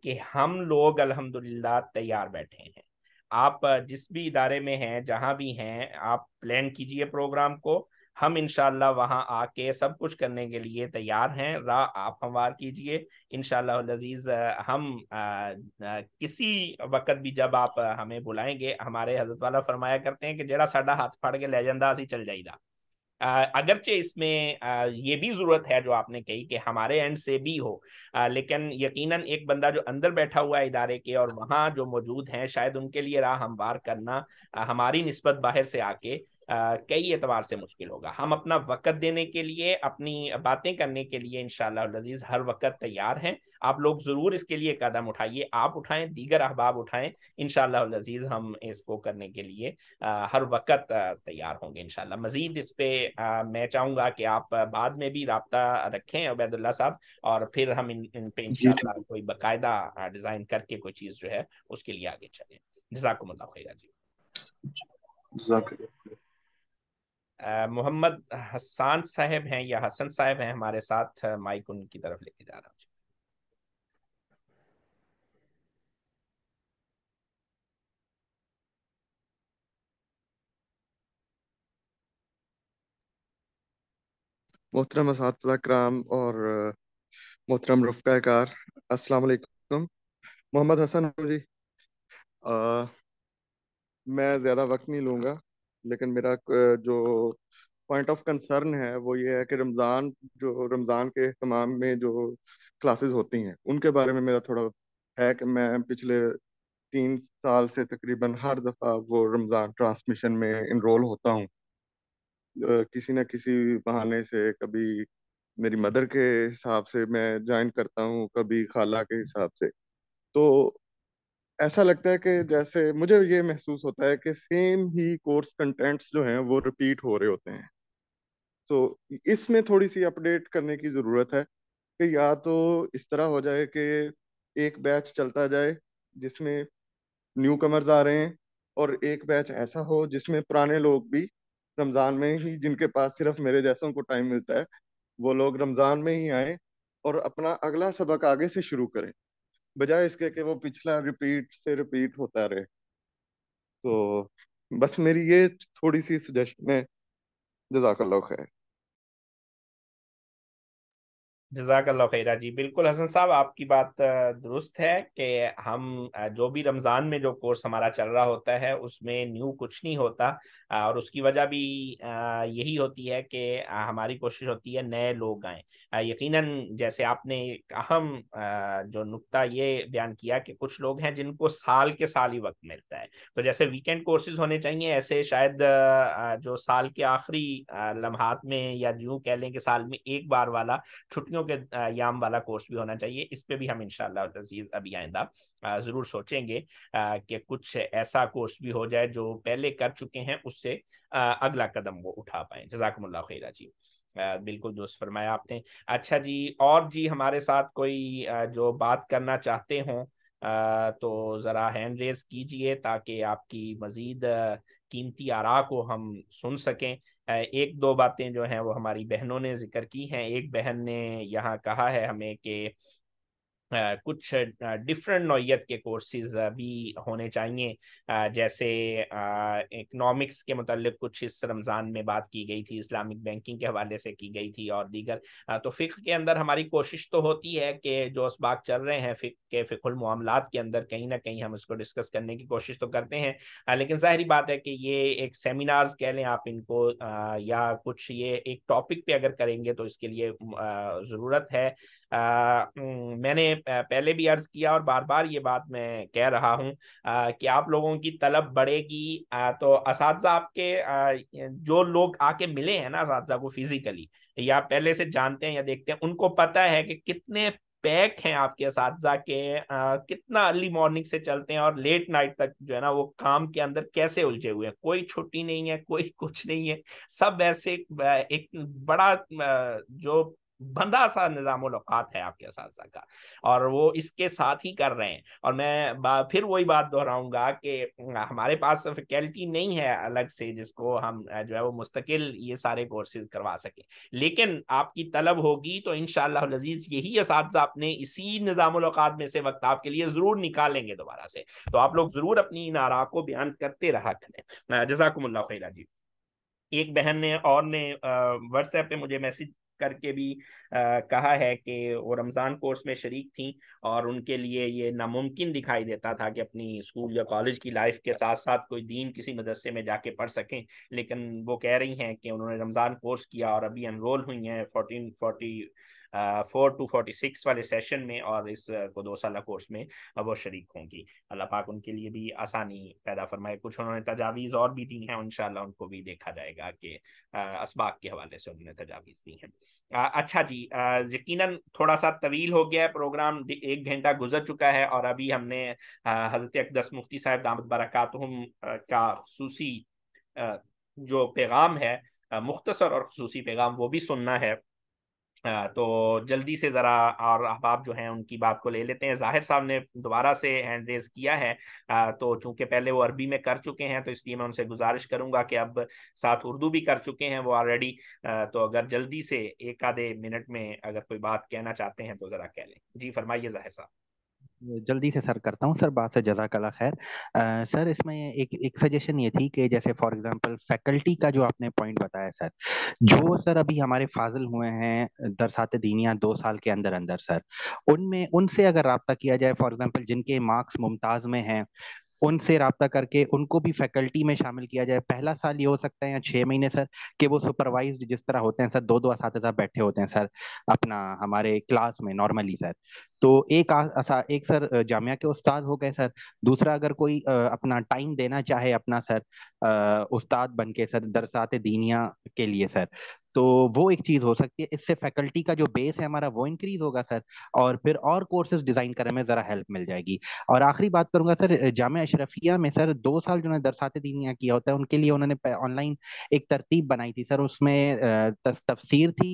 کہ ہم لوگ الحمدللہ تیار بیٹھے ہیں. آپ جس بھی ادارے میں ہیں، جہاں بھی ہیں، آپ پلان کیجئے پروگرام کو. ہم انشاءاللہ وہاں آ کے سب کچھ کرنے کے لیے تیار ہیں. راہ آپ ہموار کیجئے انشاءاللہ العزیز. ہم کسی وقت بھی جب آپ ہمیں بلائیں گے، ہمارے حضرت والا فرمایا کرتے ہیں کہ جڑا ساڈا ہاتھ پھڑ کے لے جاندہ اسی چل جائیدا. اگرچہ اس میں یہ بھی ضرورت ہے جو آپ نے کہی کہ ہمارے اینڈ سے بھی ہو، لیکن یقیناً ایک بندہ جو اندر بیٹھا ہوا ہے ادارے کے اور وہاں جو موجود ہیں، شاید ان کے لیے راہ ہموار کرنا ہماری نسبت باہر سے آ کے کئی اعتبار سے مشکل ہوگا. ہم اپنا وقت دینے کے لیے، اپنی باتیں کرنے کے لیے انشاءاللہ العزیز ہر وقت تیار ہیں. آپ لوگ ضرور اس کے لیے قدم اٹھائیے، آپ اٹھائیں، دیگر احباب اٹھائیں. انشاءاللہ العزیز ہم اس کو کرنے کے لیے ہر وقت تیار ہوں گے انشاءاللہ. مزید اس پہ میں چاہوں گا کہ آپ بعد میں بھی رابطہ رکھیں عبید اللہ صاحب، اور پھر ہم ان پہ جی ٹھیک انشاءاللہ کوئی باقاعدہ ڈیزائن کر کے کوئی چیز جو ہے اس کے لیے آگے چلیں. جزاکم اللہ خیر جی. ہے. جزاک اللہ. محمد حسان صاحب ہیں یا حسن صاحب ہیں ہمارے ساتھ، مائک ان کی طرف لے کے جا رہا ہوں. محترم اساتذہ کرام اور محترم رفقۂ کار، السلام علیکم. محمد حسن ہوں جی. میں زیادہ وقت نہیں لوں گا، لیکن میرا جو پوائنٹ آف کنسرن ہے وہ یہ ہے کہ رمضان کے اہتمام میں جو کلاسز ہوتی ہیں ان کے بارے میں میرا تھوڑا ہے کہ میں پچھلے 3 سال سے تقریباً ہر دفعہ وہ رمضان ٹرانسمیشن میں انرول ہوتا ہوں، کسی نہ کسی بہانے سے. کبھی میری مدر کے حساب سے میں جوائن کرتا ہوں، کبھی خالہ کے حساب سے. تو ایسا لگتا ہے کہ جیسے مجھے یہ محسوس ہوتا ہے کہ سیم ہی کورس کنٹینٹس جو ہیں وہ ریپیٹ ہو رہے ہوتے ہیں. تو اس میں تھوڑی سی اپڈیٹ کرنے کی ضرورت ہے کہ یا تو اس طرح ہو جائے کہ ایک بیچ چلتا جائے جس میں نیو کمرز آ رہے ہیں، اور ایک بیچ ایسا ہو جس میں پرانے لوگ بھی رمضان میں ہی، جن کے پاس صرف میرے جیسوں کو ٹائم ملتا ہے، وہ لوگ رمضان میں ہی آئیں اور اپنا اگلا سبق آگے سے شروع کریں، بجائے اس کے کہ وہ پچھلا ریپیٹ سے ریپیٹ ہوتا رہے. تو بس میری یہ تھوڑی سی سجیشن ہے. جزاک اللہ خیر. جزاک اللہ خیرہ جی. بالکل حسن صاحب آپ کی بات درست ہے کہ ہم جو بھی رمضان میں جو کورس ہمارا چل رہا ہوتا ہے اس میں نیو کچھ نہیں ہوتا، اور اس کی وجہ بھی یہی ہوتی ہے کہ ہماری کوشش ہوتی ہے نئے لوگ آئیں. یقیناً جیسے آپ نے ایک اہم جو نقطہ یہ بیان کیا کہ کچھ لوگ ہیں جن کو سال کے سال ہی وقت ملتا ہے، تو جیسے ویکینڈ کورسز ہونے چاہیے، ایسے شاید جو سال کے آخری لمحات میں یا یوں کہہ لیں کہ سال میں ایک بار والا چھٹیوں کے ایام والا کورس بھی ہونا چاہیے. اس پہ بھی ہم انشاءاللہ عزیز ابھی آئندہ ضرور سوچیں گے کہ کچھ ایسا کورس بھی ہو جائے جو پہلے کر چکے ہیں اس سے اگلا قدم وہ اٹھا پائیں. جزاکم اللہ خیرہ جی. بالکل درست فرمایا آپ نے. اچھا جی، اور جی ہمارے ساتھ کوئی جو بات کرنا چاہتے ہوں تو ذرا ہینڈ ریز کیجئے تاکہ آپ کی مزید قیمتی آراء کو ہم سن سکیں. ایک دو باتیں جو ہیں وہ ہماری بہنوں نے ذکر کی ہیں. ایک بہن نے یہاں کہا ہے ہمیں کہ کچھ ڈفرینٹ نوعیت کے کورسز بھی ہونے چاہیے، جیسے اکنامکس کے متعلق کچھ اس رمضان میں بات کی گئی تھی، اسلامک بینکنگ کے حوالے سے کی گئی تھی اور دیگر. تو فقہ کے اندر ہماری کوشش تو ہوتی ہے کہ جو اسباق چل رہے ہیں فقہ المعاملات کے اندر کہیں نہ کہیں ہم اس کو ڈسکس کرنے کی کوشش تو کرتے ہیں، لیکن ظاہری بات ہے کہ یہ ایک سیمینارز کہہ لیں آپ ان کو، یا کچھ یہ ایک ٹاپک پہ اگر کریں گے تو اس کے لیے ضرورت ہے. میں نے پہلے بھی عرض کیا اور بار بار یہ بات میں کہہ رہا ہوں کہ آپ لوگوں کی طلب بڑھے گی تو اساتذہ آپ کے جو لوگ آ کے ملے ہیں نا اساتذہ کو فزیکلی یا پہلے سے جانتے ہیں یا دیکھتے ہیں، ان کو پتہ ہے کہ کتنے پیک ہیں آپ کے اساتذہ کے، کتنا ارلی مارننگ سے چلتے ہیں اور لیٹ نائٹ تک جو ہے نا وہ کام کے اندر کیسے الجھے ہوئے ہیں. کوئی چھٹی نہیں ہے، کوئی کچھ نہیں ہے، سب ایسے ایک بڑا جو بندہ سا نظام الاوقات ہے آپ کے اساتذہ کا، اور وہ اس کے ساتھ ہی کر رہے ہیں. اور میں پھر وہی بات دہراؤں گا کہ ہمارے پاس فیکلٹی نہیں ہے الگ سے جس کو ہم جو ہے وہ مستقل یہ سارے کورسز کروا سکیں، لیکن آپ کی طلب ہوگی تو انشاءاللہ العزیز یہی اساتذہ اپنے اسی نظام الاوقات میں سے وقت آپ کے لیے ضرور نکالیں گے دوبارہ سے. تو آپ لوگ ضرور اپنی ان آراء کو بیان کرتے رہا کریں. جزاکم اللہ خیرہ جی. ایک بہن نے اور نے واٹس ایپ پہ مجھے میسج کر کے بھی کہا ہے کہ وہ رمضان کورس میں شریک تھیں اور ان کے لیے یہ ناممکن دکھائی دیتا تھا کہ اپنی اسکول یا کالج کی لائف کے ساتھ ساتھ کوئی دین کسی مدرسے میں جا کے پڑھ سکیں، لیکن وہ کہہ رہی ہیں کہ انہوں نے رمضان کورس کیا اور ابھی انرول ہوئی ہیں 4 to 46 والے سیشن میں اور اس کو 2 سالہ کورس میں وہ شریک ہوں گی. اللہ پاک ان کے لیے بھی آسانی پیدا فرمائے. کچھ انہوں نے تجاویز اور بھی دی ہیں، انشاءاللہ ان کو بھی دیکھا جائے گا کہ اسباق کے حوالے سے انہوں نے تجاویز دی ہیں. اچھا جی، یقیناً تھوڑا سا طویل ہو گیا ہے پروگرام، 1 گھنٹہ گزر چکا ہے، اور ابھی ہم نے حضرت اقدس مفتی صاحب دامت برکاتہم کا خصوصی جو پیغام ہے، مختصر اور خصوصی پیغام، وہ بھی سننا ہے. تو جلدی سے ذرا اور احباب جو ہیں ان کی بات کو لے لیتے ہیں. ظاہر صاحب نے دوبارہ سے ہینڈ ریز کیا ہے، تو چونکہ پہلے وہ عربی میں کر چکے ہیں تو اس لیے میں ان سے گزارش کروں گا کہ اب ساتھ اردو بھی کر چکے ہیں وہ آلریڈی، تو اگر جلدی سے 1 آدھے منٹ میں اگر کوئی بات کہنا چاہتے ہیں تو ذرا کہہ لیں. جی فرمائیے ظاہر صاحب. جلدی سے سر کرتا ہوں سر بات سے، جزاک اللہ خیر. سر اس میں ایک سجیشن یہ تھی کہ جیسے فار ایگزامپل فیکلٹی کا جو آپ نے پوائنٹ بتایا سر، جو سر ابھی ہمارے فاضل ہوئے ہیں درسات دینیا 2 سال کے اندر اندر سر، ان سے اگر رابطہ کیا جائے، فار ایگزامپل جن کے مارکس ممتاز میں ہیں ان سے رابطہ کر کے ان کو بھی فیکلٹی میں شامل کیا جائے. پہلا سال یہ ہو سکتا ہے یا 6 مہینے سر کہ وہ سپروائزڈ جس طرح ہوتے ہیں سر، 2 اساتذہ بیٹھے ہوتے ہیں سر اپنا ہمارے کلاس میں نارملی سر. تو ایک سر جامعہ کے استاد ہو گئے سر، دوسرا اگر کوئی اپنا ٹائم دینا چاہے اپنا سر استاد بن کے سر درسات دینیا کے لیے سر، تو وہ ایک چیز ہو سکتی ہے. اس سے فیکلٹی کا جو بیس ہے ہمارا وہ انکریز ہوگا سر، اور پھر اور کورسز ڈیزائن کرنے میں ذرا ہیلپ مل جائے گی. اور آخری بات کروں گا سر، جامعہ اشرفیہ میں سر 2 سال جو نے درسات دینیا کیا ہوتا ہے ان کے لیے انہوں نے آن لائن ایک ترتیب بنائی تھی سر. اس میں تفسیر تھی،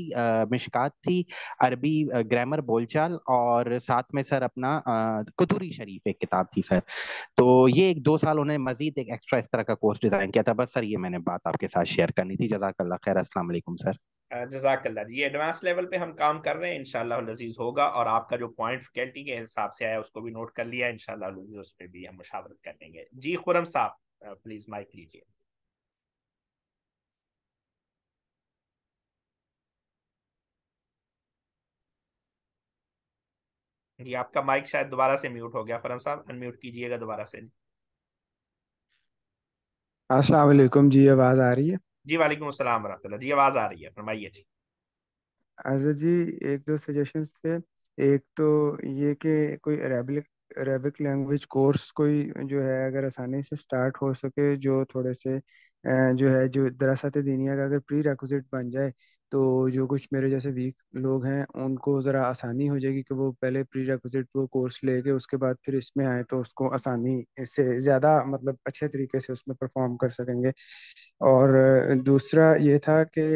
مشکات تھی، عربی گرامر بول چال، اور ساتھ میں سر اپنا قدوری شریف ایک کتاب تھی سر. تو یہ 2 سال انہیں مزید ایک ایکسٹرا اس طرح کا کورس ڈیزائن کیا تھا. بس سر یہ میں نے بات آپ کے ساتھ شیئر کرنی تھی. جزاک اللہ خیر. السلام علیکم سر. جزاک اللہ جی. ایڈوانس لیول پہ ہم کام کر رہے ہیں، انشاءاللہ العزیز ہوگا. اور آپ کا جو پوائنٹ فیکلٹی کے حساب سے آیا اس کو بھی نوٹ کر لیا، انشاءاللہ العزیز اس پہ بھی ہم مشاورت کر لیں گے. جی خرم صاحب پلیز مائک لیجیے. جی آپ کا مائک شاید دوبارہ سے میوٹ ہو گیا، خرم صاحب انمیوٹ کیجیے گا دوبارہ سے. السلام علیکم جی، آواز آ رہی ہے؟ جی وعلیکم السلام ورحمۃ اللہ. جی آواز آ رہی ہے، فرمائیے جی. اعزا جی، ایک دو سجیشنز تھے. ایک تو یہ کہ کوئی عربک لینگویج کورس کوئی جو ہے اگر آسانی سے سٹارٹ ہو سکے، جو تھوڑے سے جو ہے جو دراصات دینیا کا اگر پری ریکوزٹ بن جائے تو جو کچھ میرے جیسے ویک لوگ ہیں ان کو ذرا آسانی ہو جائے گی کہ وہ پہلے پری ریکوزٹ وہ کورس لے کے اس کے بعد پھر اس میں آئے تو اس کو آسانی سے زیادہ مطلب اچھے طریقے سے اس میں پرفارم کر سکیں گے. اور دوسرا یہ تھا کہ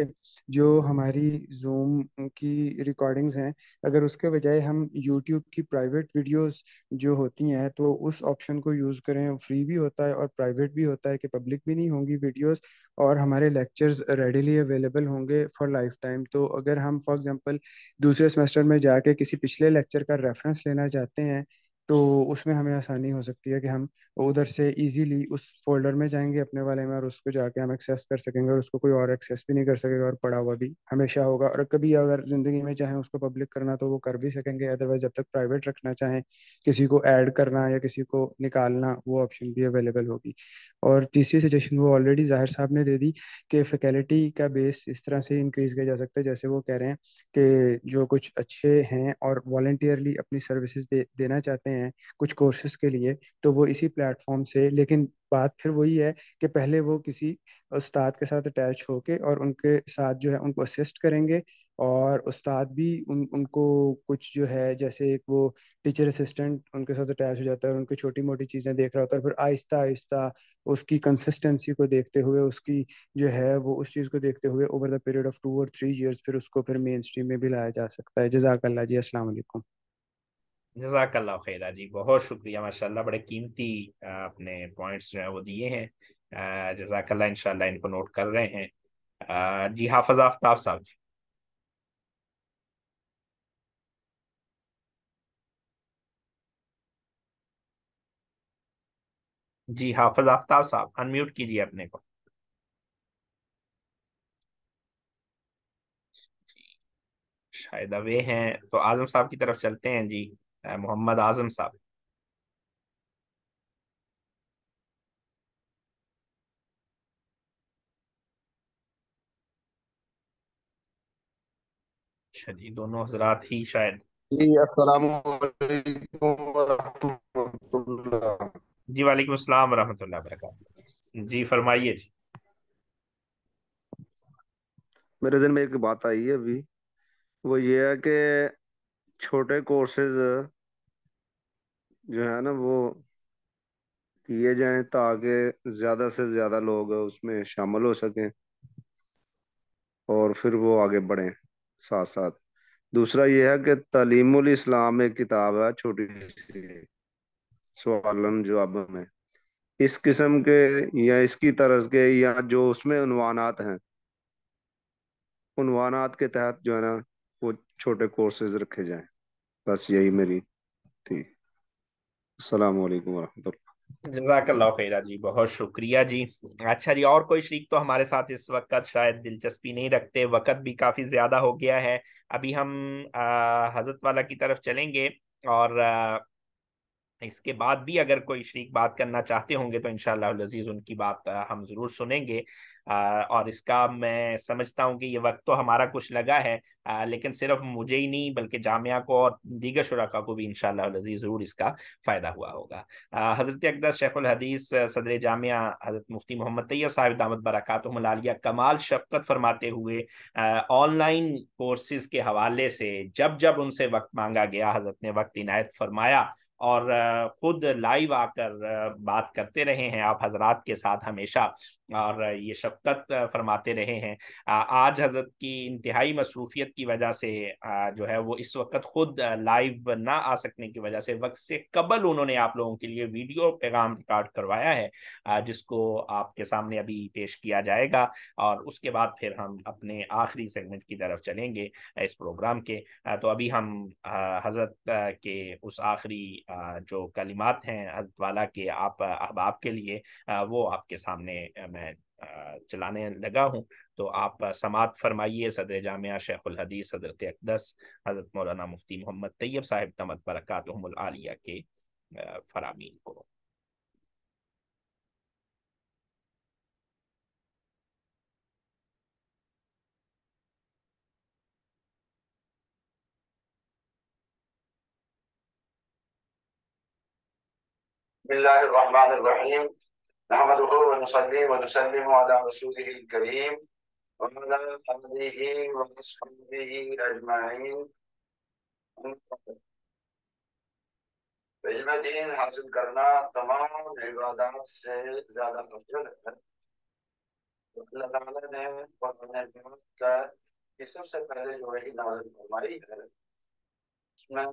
جو ہماری زوم کی ریکارڈنگز ہیں، اگر اس کے بجائے ہم یوٹیوب کی پرائیویٹ ویڈیوز جو ہوتی ہیں تو اس آپشن کو یوز کریں. فری بھی ہوتا ہے اور پرائیویٹ بھی ہوتا ہے کہ پبلک بھی نہیں ہوں گی ویڈیوز، اور ہمارے لیکچرز ریڈیلی اویلیبل ہوں گے فار لائف ٹائم. تو اگر ہم فار ایگزامپل دوسرے سیمسٹر میں جا کے کسی پچھلے لیکچر کا ریفرنس لینا چاہتے ہیں تو اس میں ہمیں آسانی ہو سکتی ہے کہ ہم ادھر سے ایزیلی اس فولڈر میں جائیں گے اپنے والے میں، اور اس کو جا کے ہم ایکسیس کر سکیں گے، اور اس کو کوئی اور ایکسیس بھی نہیں کر سکے گا، اور پڑا ہوا بھی ہمیشہ ہوگا. اور کبھی اگر زندگی میں چاہیں اس کو پبلک کرنا تو وہ کر بھی سکیں گے. ادروائز جب تک پرائیویٹ رکھنا چاہیں، کسی کو ایڈ کرنا یا کسی کو نکالنا، وہ آپشن بھی اویلیبل ہوگی. اور تیسری سجیشن وہ آلریڈی ظاہر صاحب نے دے دی کہ فیکلٹی کا بیس اس طرح سے انکریز کیا جا سکتا ہے، جیسے وہ کہہ رہے ہیں کہ جو کچھ اچھے ہیں اور والنٹیئرلی اپنی سروسز دینا چاہتے ہیں کچھ کورسز کے لیے، تو وہ اسی پلیٹ فارم سے. لیکن بات پھر وہی ہے کہ پہلے وہ کسی استاد کے ساتھ اٹیچ ہو کے اور ان کے ساتھ جو ہے ان کو اسسٹ کریں گے، اور استاد بھی ان کو کچھ جو ہے جیسے ایک وہ ٹیچر اسسٹنٹ ان کے ساتھ اٹیچ ہو جاتا ہے اور ان کی چھوٹی موٹی چیزیں دیکھ رہا ہوتا ہے. پھر آہستہ آہستہ اس کی کنسسٹنسی کو دیکھتے ہوئے، اس کی جو ہے وہ اس چیز کو دیکھتے ہوئے اوور دا پیریڈ آف 2 اور 3 ایئرس پھر اس کو پھر مین اسٹریم میں بھی لایا جا سکتا ہے. جزاک اللہ جی. السلام علیکم. جزاک اللہ خیرہ جی، بہت شکریہ، ماشاءاللہ بڑے قیمتی اپنے پوائنٹس جو ہیں وہ دیے ہیں. جزاک اللہ، انشاءاللہ ان کو نوٹ کر رہے ہیں. جی حافظ آفتاب صاحب. جی حافظ آفتاب صاحب انمیوٹ کیجیے اپنے کو. شاید اوے ہیں، تو اعظم صاحب کی طرف چلتے ہیں. جی محمد اعظم صاحب. اچھا جی، دونوں حضرات ہی شاید. جی السلام علیکم ورحمۃ اللہ. جی وعلیکم السلام ورحمۃ اللہ وبرکاتہ. جی فرمائیے جی. میرے ذہن میں ایک بات آئی ہے ابھی، وہ یہ ہے کہ چھوٹے کورسز جو ہے نا وہ کیے جائیں تاکہ زیادہ سے زیادہ لوگ اس میں شامل ہو سکیں اور پھر وہ آگے بڑھیں ساتھ ساتھ. دوسرا یہ ہے کہ تعلیم الاسلام ایک کتاب ہے چھوٹی سی، سوالن جواب میں، اس قسم کے یا اس کی طرز کے یا جو اس میں عنوانات ہیں، عنوانات کے تحت جو ہے نا وہ چھوٹے کورسز رکھے جائیں. بس یہی میری تھی. السلام علیکم ورحمۃ اللہ. جزاک اللہ خیرہ جی، بہت شکریہ جی. اچھا جی، اور کوئی شریک تو ہمارے ساتھ اس وقت شاید دلچسپی نہیں رکھتے، وقت بھی کافی زیادہ ہو گیا ہے. ابھی ہم حضرت والا کی طرف چلیں گے، اور اس کے بعد بھی اگر کوئی شریک بات کرنا چاہتے ہوں گے تو انشاءاللہ العزیز ان کی بات ہم ضرور سنیں گے. اور اس کا میں سمجھتا ہوں کہ یہ وقت تو ہمارا کچھ لگا ہے، لیکن صرف مجھے ہی نہیں بلکہ جامعہ کو اور دیگر شرکاء کو بھی انشاءاللہ العزیز ضرور اس کا فائدہ ہوا ہوگا. حضرت اقدس شیخ الحدیث صدر جامعہ حضرت مفتی محمد طیب صاحب دامت برکاتہم العالیہ کمال شفقت فرماتے ہوئے آن لائن کورسز کے حوالے سے جب جب ان سے وقت مانگا گیا، حضرت نے وقت عنایت فرمایا اور خود لائیو آ کر بات کرتے رہے ہیں آپ حضرات کے ساتھ ہمیشہ، اور یہ شفقت فرماتے رہے ہیں. آج حضرت کی انتہائی مصروفیت کی وجہ سے جو ہے وہ اس وقت خود لائیو نہ آ سکنے کی وجہ سے وقت سے قبل انہوں نے آپ لوگوں کے لیے ویڈیو پیغام ریکارڈ کروایا ہے، جس کو آپ کے سامنے ابھی پیش کیا جائے گا، اور اس کے بعد پھر ہم اپنے آخری سیگمنٹ کی طرف چلیں گے اس پروگرام کے. تو ابھی ہم حضرت کے اس آخری جو کلمات ہیں حضرت والا کے آپ احباب کے لیے، وہ آپ کے سامنے میں چلانے لگا ہوں. تو آپ سماعت فرمائیے صدر جامعہ شیخ الحدیث حضرت اقدس حضرت مولانا مفتی محمد طیب صاحب دامت برکاتہم العالیہ کے فرامین کو. بسم الله الرحمن الرحيم نحمده ونصلي ونسلم على رسوله الكريم وعلى آله وصحبه أجمعين. علم دین حاصل کرنا تمام عبادات سے زیادہ افضل ہے. اللہ تعالیٰ نے قرآن کا یہ سب سے پہلے جو وحی نازل فرمائی ہے، اس میں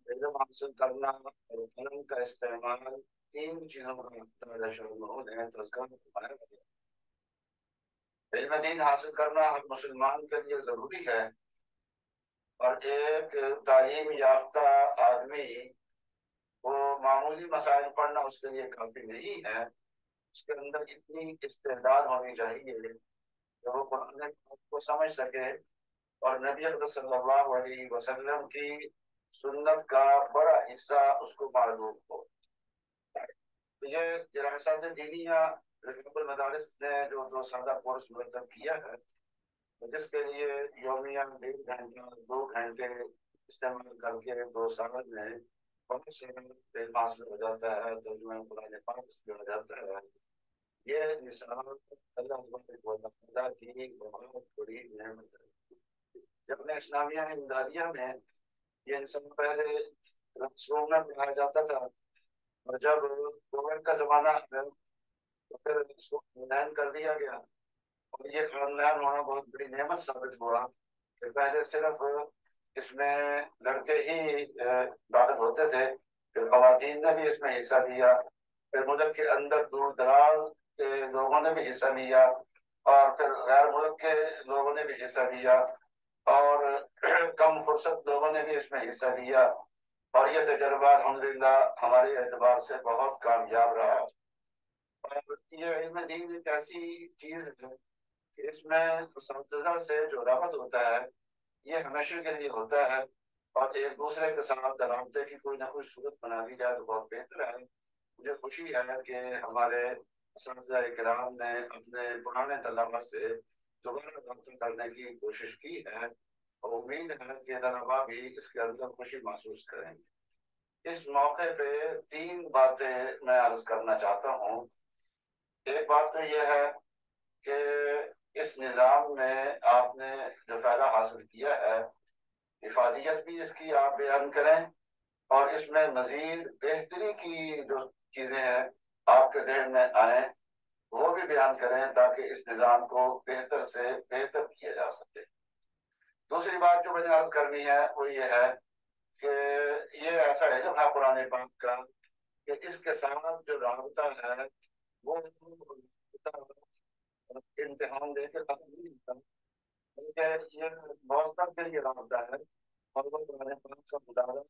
علم حاصل کرنا اور علم کا استعمال تین چیزوں کا شامل ہے. تذکرہ فرمایا گیا. علم دین حاصل کرنا ہر مسلمان کے لیے ضروری ہے، اور ایک تعلیم یافتہ آدمی وہ معمولی مسائل پڑھنا اس کے لیے کافی نہیں ہے. اس کے اندر اتنی استعداد ہونی چاہیے کہ وہ قرآن کو سمجھ سکے اور نبی اکرم صلی اللہ علیہ وسلم کی سنت کا بڑا حصہ اس کو معلوم ہو. یہ دراسات دینیہ رفیق المدارس نے جو 2 سالہ کورس مرتب کیا ہے، جس کے لیے یومیہ 1.5 گھنٹہ 2 گھنٹے استعمال کر کے 2 سال میں بہت سے علم حاصل ہو جاتا ہے، ترجمہ قرآن پاک سے ہو جاتا ہے. یہ نثار اللہ کی بہت بڑی نعمت ہے. جب میں اسلامیہ امدادیہ میں یہ انسان پہلے رسوم میں پڑھایا جاتا تھا، اور جب کووڈ کا زمانہ ہے تو پھر اس کو آن لائن کر دیا گیا، اور یہ آن لائن ہونا بہت بڑی نعمت ثابت ہوا کہ پہلے صرف اس میں لڑکے ہی داخل ہوتے تھے، پھر خواتین نے بھی اس میں حصہ لیا، پھر ملک کے اندر دور دراز کے لوگوں نے بھی حصہ لیا، اور پھر غیر ملک کے لوگوں نے بھی حصہ لیا، اور کم فرصت لوگوں نے بھی اس میں حصہ لیا. اور یہ تجربہ الحمدللہ ہمارے اعتبار سے بہت کامیاب رہا. اور یہ علم دین ایک ایسی چیز ہے کہ اس میں اساتذہ سے جو رابط ہوتا ہے یہ ہمیشہ کے لیے ہوتا ہے، اور ایک دوسرے کے ساتھ رابطے کی کوئی نہ کوئی صورت بنا دی جائے تو بہت بہتر ہے. مجھے خوشی ہے کہ ہمارے اساتذہ کرام نے اپنے پرانے طلباء سے دوبارہ رابطہ کرنے کی کوشش کی ہے اور امید ہے کہ طلبا بھی اس کے اندر خوشی محسوس کریں گے۔ اس موقع پہ 3 باتیں میں عرض کرنا چاہتا ہوں۔ ایک بات تو یہ ہے کہ اس نظام میں آپ نے جو فائدہ حاصل کیا ہے، افادیت بھی اس کی آپ بیان کریں، اور اس میں مزید بہتری کی جو چیزیں ہیں آپ کے ذہن میں آئیں وہ بھی بیان کریں تاکہ اس نظام کو بہتر سے بہتر کیا جا سکے۔ دوسری بات جو مجھے عرض کرنی ہے وہ یہ ہے کہ یہ ایسا ہے جو ہے قرآن پاک کا کہ اس کے ساتھ جو رابطہ ہے وہ امتحان دے کے ختم نہیں ہوتا، بلکہ یہ بہت تک کے لیے رابطہ ہے، اور وہ قرآن پاک کا مطالعہ،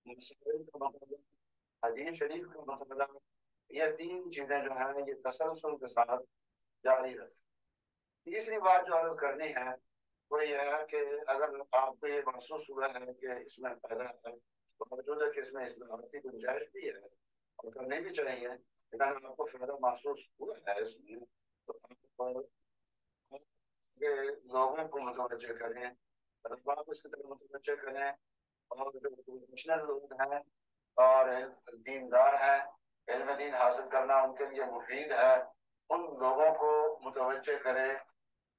مسائل کا مطالعہ، حدیث شریف کا مطالعہ، یہ 3 چیزیں جو ہیں یہ تسلسل کے ساتھ جاری رہتی۔ تیسری بات جو عرض کرنی ہے وہ یہ ہے کہ اگر آپ کو یہ محسوس ہوا ہے کہ اس میں فائدہ ہے، باوجود ہے کہ اس میں اصلاحاتی گنجائش بھی ہے اور کرنے بھی چاہیے، لیکن اگر آپ کو فائدہ محسوس ہوا ہے اس میں تو آپ لوگوں کو متوجہ کریں، طلباء کو اس کی طرف متوجہ کریں، اور جو پروفیشنل لوگ ہیں اور دیندار ہیں، علم دین حاصل کرنا ان کے لیے مفید ہے، ان لوگوں کو متوجہ کریں۔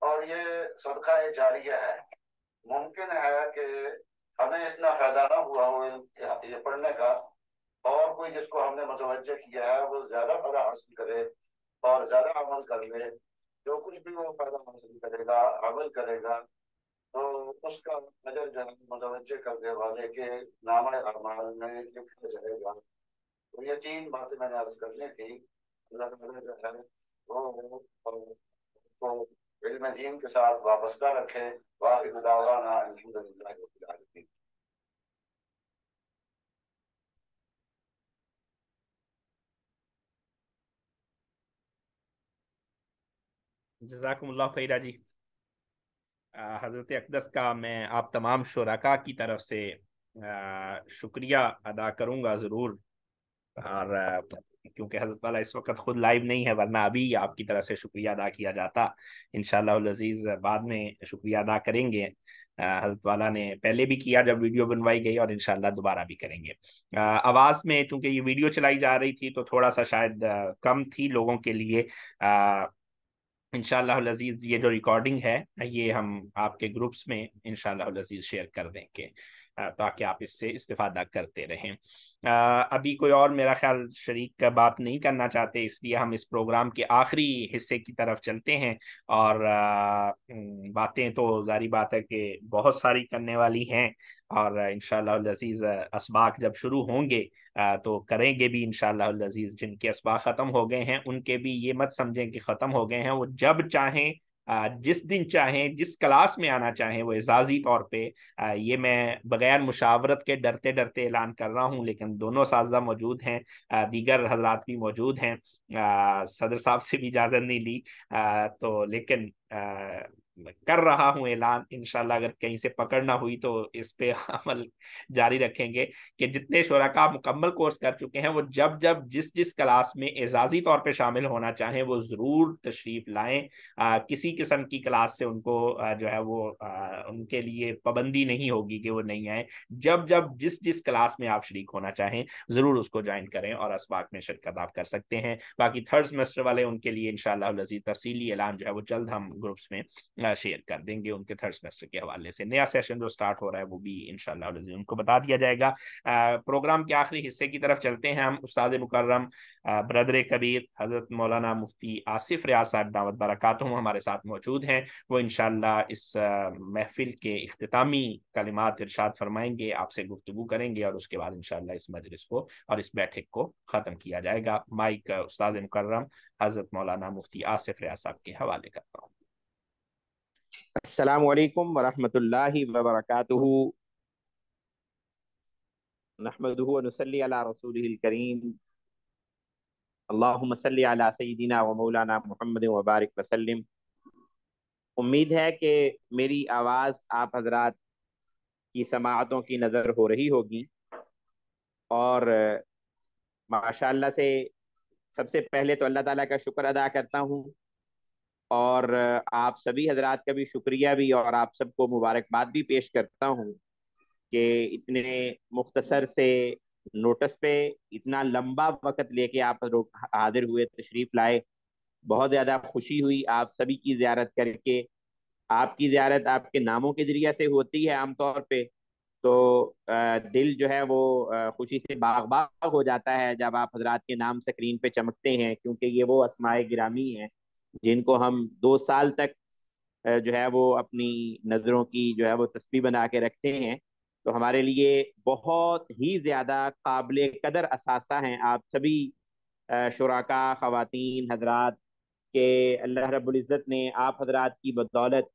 اور یہ صدقہ جاریہ ہے۔ ممکن ہے کہ ہمیں اتنا فائدہ نہ ہوا ہو یہ پڑھنے کا، اور کوئی جس کو ہم نے متوجہ کیا ہے وہ زیادہ فائدہ حاصل کرے اور زیادہ عمل کر لے۔ جو کچھ بھی وہ فائدہ حاصل کرے گا، عمل کرے گا، تو اس کا اجر جو ہے متوجہ کرنے والے کے نامہ اعمال میں لکھا جائے گا۔ تو یہ 3 باتیں میں نے عرض کرنی تھی۔ اللہ تعالیٰ جو ہے وہ کو علم دین کے ساتھ وابستہ رکھے۔ واخر دعوانا الحمدللہ رب العالمین۔ جزاکم اللہ خیرہ جی۔ حضرت اقدس کا میں آپ تمام شرکاء کی طرف سے شکریہ ادا کروں گا ضرور، اور کیونکہ حضرت والا اس وقت خود لائیو نہیں ہے، ورنہ ابھی آپ کی طرف سے شکریہ ادا کیا جاتا۔ انشاءاللہ العزیز بعد میں شکریہ ادا کریں گے۔ حضرت والا نے پہلے بھی کیا جب ویڈیو بنوائی گئی، اور انشاءاللہ دوبارہ بھی کریں گے۔ آواز میں چونکہ یہ ویڈیو چلائی جا رہی تھی تو تھوڑا سا شاید کم تھی لوگوں کے لیے۔ انشاءاللہ العزیز یہ جو ریکارڈنگ ہے یہ ہم آپ کے گروپس میں انشاءاللہ العزیز شیئر کر دیں گے تاکہ آپ اس سے استفادہ کرتے رہیں۔ ابھی کوئی اور میرا خیال شریک کا بات نہیں کرنا چاہتے، اس لیے ہم اس پروگرام کے آخری حصے کی طرف چلتے ہیں۔ اور باتیں تو ظاہری بات ہے کہ بہت ساری کرنے والی ہیں، اور انشاءاللہ العزیز اسباق جب شروع ہوں گے تو کریں گے بھی انشاءاللہ العزیز۔ جن کے اسباق ختم ہو گئے ہیں ان کے بھی یہ مت سمجھیں کہ ختم ہو گئے ہیں، وہ جب چاہیں جس دن چاہیں جس کلاس میں آنا چاہیں وہ اعزازی طور پہ، یہ میں بغیر مشاورت کے ڈرتے ڈرتے اعلان کر رہا ہوں، لیکن دونوں اساتذہ موجود ہیں، دیگر حضرات بھی موجود ہیں، صدر صاحب سے بھی اجازت نہیں لی، تو لیکن کر رہا ہوں اعلان۔ انشاءاللہ اگر کہیں سے پکڑ نہ ہوئی تو اس پہ عمل جاری رکھیں گے کہ جتنے شرکاء مکمل کورس کر چکے ہیں وہ جب جب جس جس کلاس میں اعزازی طور پہ شامل ہونا چاہیں وہ ضرور تشریف لائیں۔ کسی قسم کی کلاس سے ان کو جو ہے وہ ان کے لیے پابندی نہیں ہوگی کہ وہ نہیں آئیں۔ جب جب جس جس کلاس میں آپ شریک ہونا چاہیں ضرور اس کو جوائن کریں اور اسباق میں شرکت آپ کر سکتے ہیں۔ باقی 3rd سیمسٹر والے ان کے لیے انشاءاللہ العزیز تفصیلی اعلان جو ہے وہ جلد ہم گروپس میں شیئر کر دیں گے۔ ان کے 3rd سیمسٹر کے حوالے سے نیا سیشن جو سٹارٹ ہو رہا ہے وہ بھی انشاءاللہ العزیز ان کو بتا دیا جائے گا۔ پروگرام کے آخری حصے کی طرف چلتے ہیں ہم۔ استاد مکرم برادر کبیر حضرت مولانا مفتی آصف ریاض صاحب دعوت برکاتہم ہمارے ساتھ موجود ہیں۔ وہ انشاءاللہ اس محفل کے اختتامی کلمات ارشاد فرمائیں گے، آپ سے گفتگو کریں گے، اور اس کے بعد انشاءاللہ اس مجلس کو اور اس بیٹھک کو ختم کیا جائے گا۔ مائک استاد مکرم حضرت مولانا مفتی آصف ریاض صاحب کے حوالے کرتا ہوں۔ السلام علیکم ورحمۃ اللہ وبرکاتہ۔ نحمدہ ونصلی علی رسولہ الکریم، اللہم صلی علی سیدنا و مولانا محمد وبارک وسلم۔ امید ہے کہ میری آواز آپ حضرات کی سماعتوں کی نظر ہو رہی ہوگی، اور ماشاءاللہ سے سب سے پہلے تو اللہ تعالیٰ کا شکر ادا کرتا ہوں اور آپ سبھی حضرات کا بھی شکریہ بھی، اور آپ سب کو مبارکباد بھی پیش کرتا ہوں کہ اتنے مختصر سے نوٹس پہ اتنا لمبا وقت لے کے آپ لوگ حاضر ہوئے، تشریف لائے. بہت زیادہ خوشی ہوئی آپ سبھی کی زیارت کر کے. آپ کی زیارت آپ کے ناموں کے ذریعے سے ہوتی ہے عام طور پہ، تو دل جو ہے وہ خوشی سے باغ باغ ہو جاتا ہے جب آپ حضرات کے نام سکرین پہ چمکتے ہیں، کیونکہ یہ وہ اسماء گرامی ہیں جن کو ہم 2 سال تک جو ہے وہ اپنی نظروں کی جو ہے وہ تسبیح بنا کے رکھتے ہیں. تو ہمارے لیے بہت ہی زیادہ قابل قدر اثاثہ ہیں آپ سبھی شرکا خواتین حضرات، کہ اللہ رب العزت نے آپ حضرات کی بدولت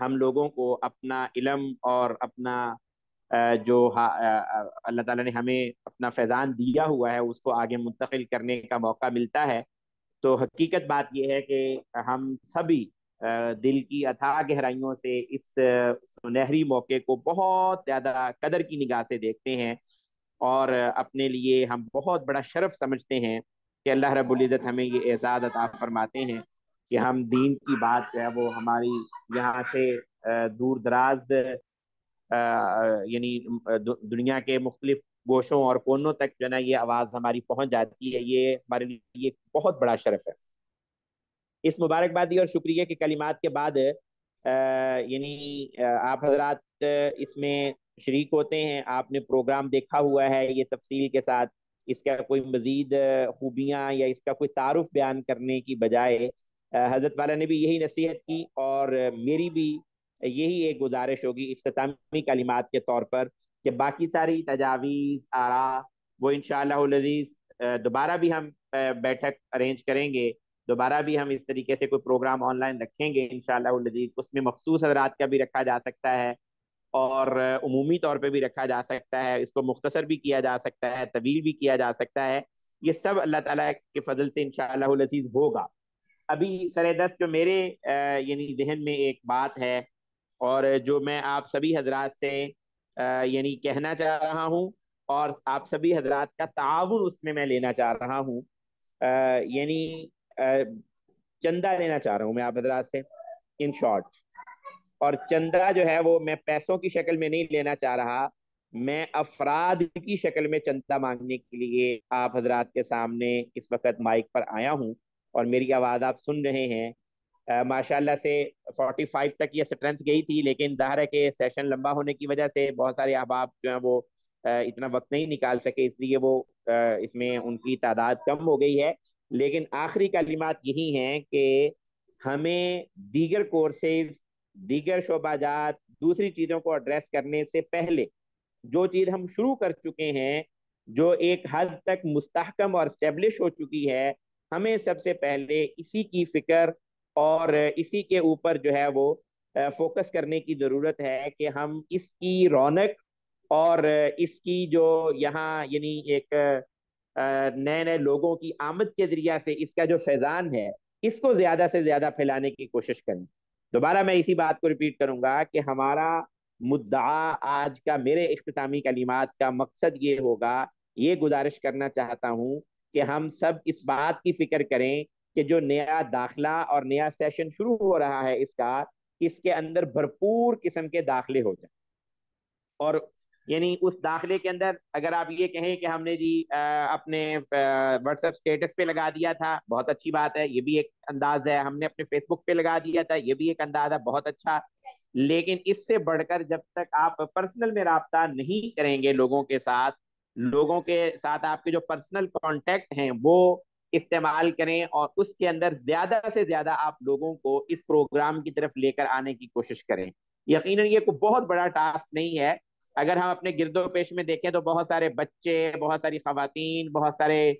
ہم لوگوں کو اپنا علم اور اپنا جو اللہ تعالیٰ نے ہمیں اپنا فیضان دیا ہوا ہے اس کو آگے منتقل کرنے کا موقع ملتا ہے. تو حقیقت بات یہ ہے کہ ہم سبھی دل کی اتھاہ گہرائیوں سے اس سنہری موقع کو بہت زیادہ قدر کی نگاہ سے دیکھتے ہیں، اور اپنے لیے ہم بہت بڑا شرف سمجھتے ہیں کہ اللہ رب العزت ہمیں یہ اعزاز عطا فرماتے ہیں کہ ہم دین کی بات جو ہے وہ ہماری یہاں سے دور دراز یعنی دنیا کے مختلف گوشوں اور کونوں تک جو ہے نا یہ آواز ہماری پہنچ جاتی ہے. یہ ہمارے لیے ایک بہت بڑا شرف ہے. اس مبارکبادی اور شکریہ کے کلمات کے بعد یعنی آپ حضرات اس میں شریک ہوتے ہیں، آپ نے پروگرام دیکھا ہوا ہے یہ تفصیل کے ساتھ. اس کا کوئی مزید خوبیاں یا اس کا کوئی تعارف بیان کرنے کی بجائے حضرت والا نے بھی یہی نصیحت کی، اور میری بھی یہی ایک گزارش ہوگی اختتامی کلمات کے طور پر کہ باقی ساری تجاویز آراء وہ انشاءاللہ العزیز دوبارہ بھی ہم بیٹھک ارینج کریں گے، دوبارہ بھی ہم اس طریقے سے کوئی پروگرام آن لائن رکھیں گے انشاءاللہ العزیز. اس میں مخصوص حضرات کا بھی رکھا جا سکتا ہے اور عمومی طور پہ بھی رکھا جا سکتا ہے. اس کو مختصر بھی کیا جا سکتا ہے، طویل بھی کیا جا سکتا ہے. یہ سب اللہ تعالیٰ کے فضل سے انشاءاللہ العزیز ہوگا. ابھی سر دست جو میرے یعنی ذہن میں ایک بات ہے اور جو میں آپ سبھی حضرات سے یعنی کہنا چاہ رہا ہوں اور آپ سبھی حضرات کا تعاون اس میں لینا چاہ رہا ہوں، یعنی چندہ لینا چاہ رہا ہوں میں آپ حضرات سے ان شارٹ. اور چندہ جو ہے وہ میں پیسوں کی شکل میں نہیں لینا چاہ رہا، میں افراد کی شکل میں چندہ مانگنے کے لیے آپ حضرات کے سامنے اس وقت مائک پر آیا ہوں اور میری آواز آپ سن رہے ہیں. ماشاءاللہ سے 45 تک یہ سٹرینتھ گئی تھی، لیکن ظاہر ہے کہ سیشن لمبا ہونے کی وجہ سے بہت سارے احباب جو ہیں وہ اتنا وقت نہیں نکال سکے، اس لیے وہ اس میں ان کی تعداد کم ہو گئی ہے. لیکن آخری کلمات یہی ہیں کہ ہمیں دیگر کورسز، دیگر شعبہ جات، دوسری چیزوں کو ایڈریس کرنے سے پہلے جو چیز ہم شروع کر چکے ہیں، جو ایک حد تک مستحکم اور اسٹیبلش ہو چکی ہے، ہمیں سب سے پہلے اسی کی فکر اور اسی کے اوپر جو ہے وہ فوکس کرنے کی ضرورت ہے کہ ہم اس کی رونق اور اس کی جو یہاں یعنی ایک نئے نئے لوگوں کی آمد کے ذریعہ سے اس کا جو فیضان ہے اس کو زیادہ سے زیادہ پھیلانے کی کوشش کریں. دوبارہ میں اسی بات کو ریپیٹ کروں گا کہ ہمارا مدعا آج کا میرے اختتامی کلمات کا مقصد یہ ہوگا، یہ گزارش کرنا چاہتا ہوں کہ ہم سب اس بات کی فکر کریں کہ جو نیا داخلہ اور نیا سیشن شروع ہو رہا ہے اس کے اندر بھرپور قسم کے داخلے ہو جائیں. اور یعنی اس داخلے کے اندر اگر آپ یہ کہیں کہ ہم نے جی اپنے واٹس ایپ اسٹیٹس پہ لگا دیا تھا، بہت اچھی بات ہے، یہ بھی ایک انداز ہے. ہم نے اپنے فیس بک پہ لگا دیا تھا، یہ بھی ایک انداز ہے، بہت اچھا. لیکن اس سے بڑھ کر جب تک آپ پرسنل میں رابطہ نہیں کریں گے لوگوں کے ساتھ آپ کے جو پرسنل کانٹیکٹ ہیں وہ استعمال کریں اور اس کے اندر زیادہ سے زیادہ آپ لوگوں کو اس پروگرام کی طرف لے کر آنے کی کوشش کریں. یقیناً یہ کوئی بہت بڑا ٹاسک نہیں ہے. اگر ہم اپنے گرد و پیش میں دیکھیں تو بہت سارے بچے، بہت ساری خواتین، بہت سارے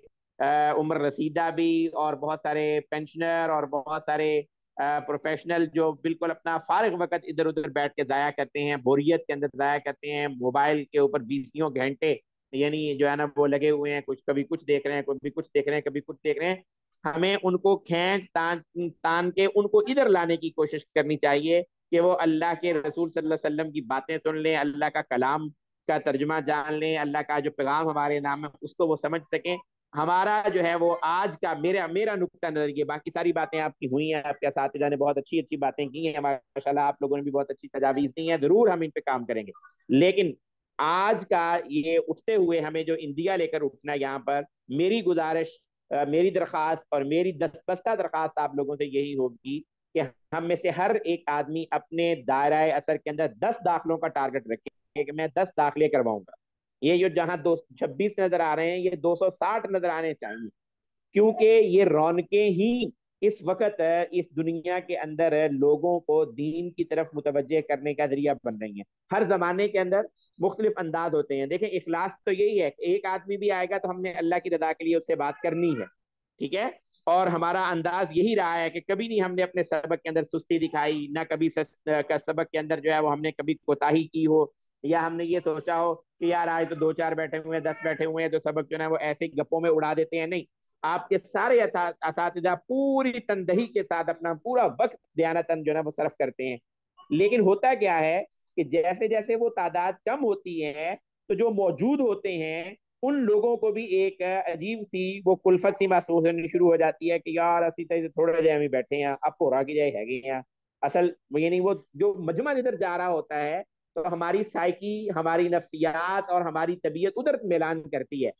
عمر رسیدہ بھی اور بہت سارے پینشنر اور بہت سارے پروفیشنل جو بالکل اپنا فارغ وقت ادھر ادھر بیٹھ کے ضائع کرتے ہیں، بوریت کے اندر ضائع کرتے ہیں، موبائل کے اوپر 20 گھنٹے یعنی جو ہے نا وہ لگے ہوئے ہیں، کبھی کچھ دیکھ رہے ہیں، کبھی کچھ دیکھ رہے ہیں، کبھی کچھ دیکھ رہے ہیں. ہمیں ان کو کھینچ تان کے ان کو ادھر لانے کی کوشش کرنی چاہیے کہ وہ اللہ کے رسول صلی اللہ علیہ وسلم کی باتیں سن لیں، اللہ کا کلام کا ترجمہ جان لیں، اللہ کا جو پیغام ہمارے نام ہے اس کو وہ سمجھ سکیں. ہمارا جو ہے وہ آج کا میرا نقطہ نظر یہ، باقی ساری باتیں آپ کی ہوئی ہیں، آپ کے اساتذہ نے بہت اچھی اچھی باتیں کی ہیں ماشاءاللہ، آپ لوگوں نے بھی بہت اچھی تجاویز دی ہیں، ضرور ہم ان پہ کام کریں گے، لیکن آج کا یہ اٹھتے ہوئے ہمیں جو اندیا لے کر اٹھنا ہے یہاں پر، میری گزارش، میری درخواست اور میری دستبستہ درخواست آپ لوگوں سے یہی ہوگی کہ ہم میں سے ہر ایک آدمی اپنے دائرہ اثر کے اندر 10 داخلوں کا ٹارگٹ رکھے کہ میں 10 داخلے کرواؤں گا۔ یہ جو جہاں 226 نظر آ رہے ہیں، یہ 260 نظر آنے چاہیے، کیونکہ یہ رونقیں ہی اس وقت اس دنیا کے اندر لوگوں کو دین کی طرف متوجہ کرنے کا ذریعہ بن رہی ہیں۔ ہر زمانے کے اندر مختلف انداز ہوتے ہیں، دیکھیں اخلاص تو یہی ہے کہ ایک آدمی بھی آئے گا تو ہم نے اللہ کی رضا کے لیے اس سے بات کرنی ہے، ٹھیک ہے، اور ہمارا انداز یہی رہا ہے کہ کبھی نہیں ہم نے اپنے سبق کے اندر سستی دکھائی، نہ کبھی سبق کے اندر جو ہے وہ ہم نے کبھی کوتاہی کی ہو، یا ہم نے یہ سوچا ہو کہ یار آج تو 2 4 بیٹھے ہوئے ہیں، 10 بیٹھے ہوئے ہیں تو سبق جو ہے وہ ایسے گپوں میں اڑا دیتے ہیں، نہیں، آپ کے سارے اساتذہ پوری تندہی کے ساتھ اپنا پورا وقت دیانتاً جو ہے وہ صرف کرتے ہیں، لیکن ہوتا کیا ہے کہ جیسے جیسے وہ تعداد کم ہوتی ہے تو جو موجود ہوتے ہیں ان لوگوں کو بھی ایک عجیب سی وہ کلفت سی محسوس ہونی شروع ہو جاتی ہے کہ یار اسی طرح تھوڑے جائے ہم بیٹھے ہیں، اب پورا کی جائے ہے ہیں اصل، یعنی وہ جو مجمع جدھر جا رہا ہوتا ہے تو ہماری سائیکی، ہماری نفسیات اور ہماری طبیعت ادھر میلان کرتی ہے،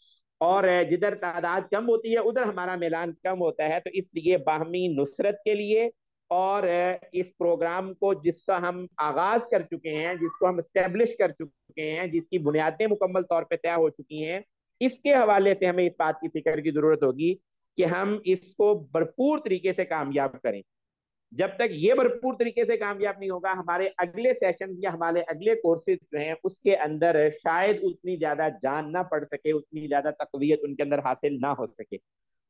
اور جدھر تعداد کم ہوتی ہے ادھر ہمارا میلان کم ہوتا ہے، تو اس لیے باہمی نصرت کے لیے اور اس پروگرام کو جس کا ہم آغاز کر چکے ہیں، جس کو ہم اسٹیبلش کر چکے ہیں، جس کی بنیادیں مکمل طور پہ طے ہو چکی ہیں، اس کے حوالے سے ہمیں اس بات کی فکر کی ضرورت ہوگی کہ ہم اس کو بھرپور طریقے سے کامیاب کریں۔ جب تک یہ بھرپور طریقے سے کامیاب نہیں ہوگا، ہمارے اگلے سیشن یا ہمارے اگلے کورسز جو ہیں اس کے اندر شاید اتنی زیادہ جان نہ پڑ سکے، اتنی زیادہ تقویت ان کے اندر حاصل نہ ہو سکے۔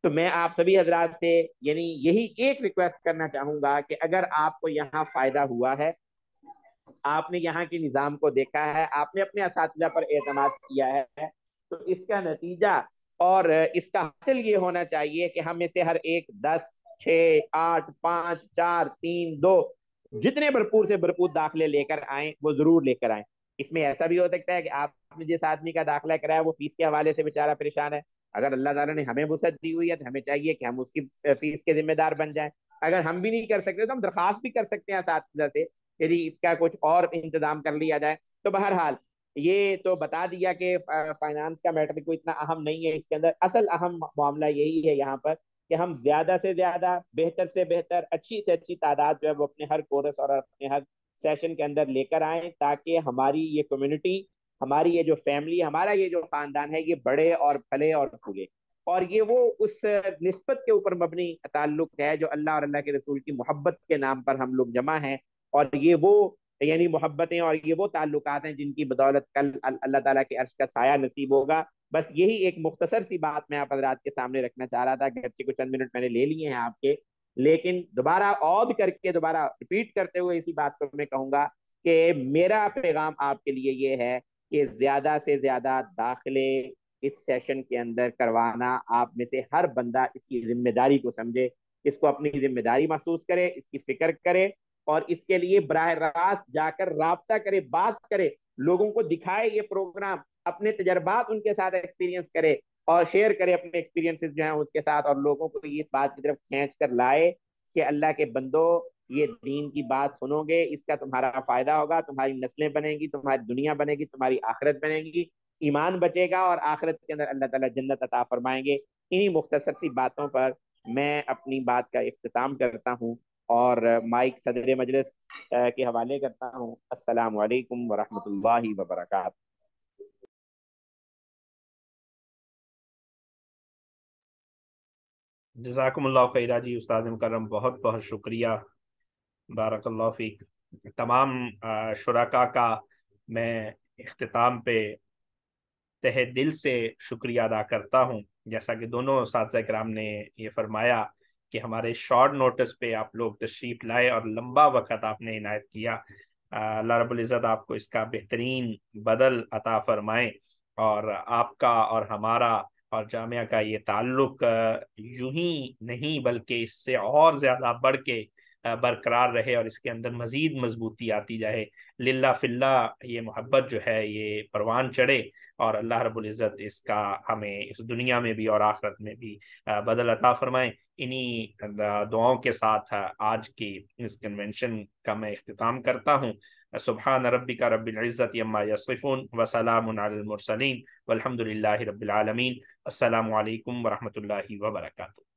تو میں آپ سبھی حضرات سے یعنی یہی ایک ریکویسٹ کرنا چاہوں گا کہ اگر آپ کو یہاں فائدہ ہوا ہے، آپ نے یہاں کے نظام کو دیکھا ہے، آپ نے اپنے اساتذہ پر اعتماد کیا ہے، تو اس کا نتیجہ اور اس کا حاصل یہ ہونا چاہیے کہ ہم میں سے ہر ایک 10 6 8 5 4 3 2 جتنے بھرپور سے بھرپور داخلے لے کر آئیں وہ ضرور لے کر آئیں۔ اس میں ایسا بھی ہو سکتا ہے کہ آپ نے جس آدمی کا داخلہ کرایا وہ فیس کے حوالے سے بیچارہ پریشان ہے، اگر اللہ تعالیٰ نے ہمیں وسعت دی ہوئی ہے تو ہمیں چاہیے کہ ہم اس کی فیس کے ذمہ دار بن جائیں، اگر ہم بھی نہیں کر سکتے تو ہم درخواست بھی کر سکتے ہیں اساتذہ سے کہ اس کا کچھ اور انتظام کر لیا جائے۔ تو بہرحال یہ تو بتا دیا کہ فائنانس کا میٹر کوئی اتنا اہم نہیں ہے، اس کے اندر اصل اہم معاملہ یہی ہے یہاں پر کہ ہم زیادہ سے زیادہ، بہتر سے بہتر، اچھی سے اچھی تعداد جو ہے وہ اپنے ہر کورس اور اپنے ہر سیشن کے اندر لے کر آئیں، تاکہ ہماری یہ کمیونٹی، ہماری یہ جو فیملی، ہمارا یہ جو خاندان ہے یہ بڑے اور پھلے اور پھولے، اور یہ وہ اس نسبت کے اوپر مبنی تعلق ہے جو اللہ اور اللہ کے رسول کی محبت کے نام پر ہم لوگ جمع ہیں، اور یہ وہ یعنی محبتیں اور یہ وہ تعلقات ہیں جن کی بدولت کل اللہ تعالیٰ کے عرش کا سایہ نصیب ہوگا۔ بس یہی ایک مختصر سی بات میں آپ حضرات کے سامنے رکھنا چاہ رہا تھا، کہ اچھے کو چند منٹ میں نے لے لیے ہیں آپ کے، لیکن دوبارہ عود کر کے دوبارہ ریپیٹ کرتے ہوئے اسی بات کو میں کہوں گا کہ میرا پیغام آپ کے لیے یہ ہے کہ زیادہ سے زیادہ داخلے اس سیشن کے اندر کروانا، آپ میں سے ہر بندہ اس کی ذمہ داری کو سمجھے، اس کو اپنی ذمہ داری محسوس کرے، اس کی فکر کرے، اور اس کے لیے براہ راست جا کر رابطہ کرے، بات کرے، لوگوں کو دکھائے یہ پروگرام، اپنے تجربات ان کے ساتھ ایکسپیرینس کرے اور شیئر کرے اپنے ایکسپیرینسز جو ہیں اس کے ساتھ، اور لوگوں کو اس بات کی طرف کھینچ کر لائے کہ اللہ کے بندو یہ دین کی بات سنو گے، اس کا تمہارا فائدہ ہوگا، تمہاری نسلیں بنیں گی، تمہاری دنیا بنے گی، تمہاری آخرت بنے گی، ایمان بچے گا، اور آخرت کے اندر اللہ تعالیٰ جنت عطا فرمائیں گے۔ انہی مختصر سی باتوں پر میں اپنی بات کا اختتام کرتا ہوں اور مائک صدر مجلس کے حوالے کرتا ہوں۔ السلام علیکم ورحمۃ اللہ وبرکاتہ۔ جزاکم اللہ خیرہ جی، استاد مکرم، بہت بہت شکریہ، بارک اللہ فیک۔ تمام شرکاء کا میں اختتام پہ تہ دل سے شکریہ ادا کرتا ہوں۔ جیسا کہ دونوں اساتذہ کرام نے یہ فرمایا کہ ہمارے شارٹ نوٹس پہ آپ لوگ تشریف لائے اور لمبا وقت آپ نے عنایت کیا، اللہ رب العزت آپ کو اس کا بہترین بدل عطا فرمائے، اور آپ کا اور ہمارا اور جامعہ کا یہ تعلق یوں ہی نہیں بلکہ اس سے اور زیادہ بڑھ کے برقرار رہے اور اس کے اندر مزید مضبوطی آتی جائے. للہ فی اللہ یہ محبت جو ہے یہ پروان چڑھے اور اللہ رب العزت اس کا ہمیں اس دنیا میں بھی اور آخرت میں بھی بدل عطا فرمائیں. انہی دعاؤں کے ساتھ آج کی اس کنونشن کا میں اختتام کرتا ہوں. سبحان ربک رب العزت عما یصفون وسلام علی المرسلین والحمد للہ رب العالمین. السلام علیکم ورحمۃ اللہ وبرکاتہ.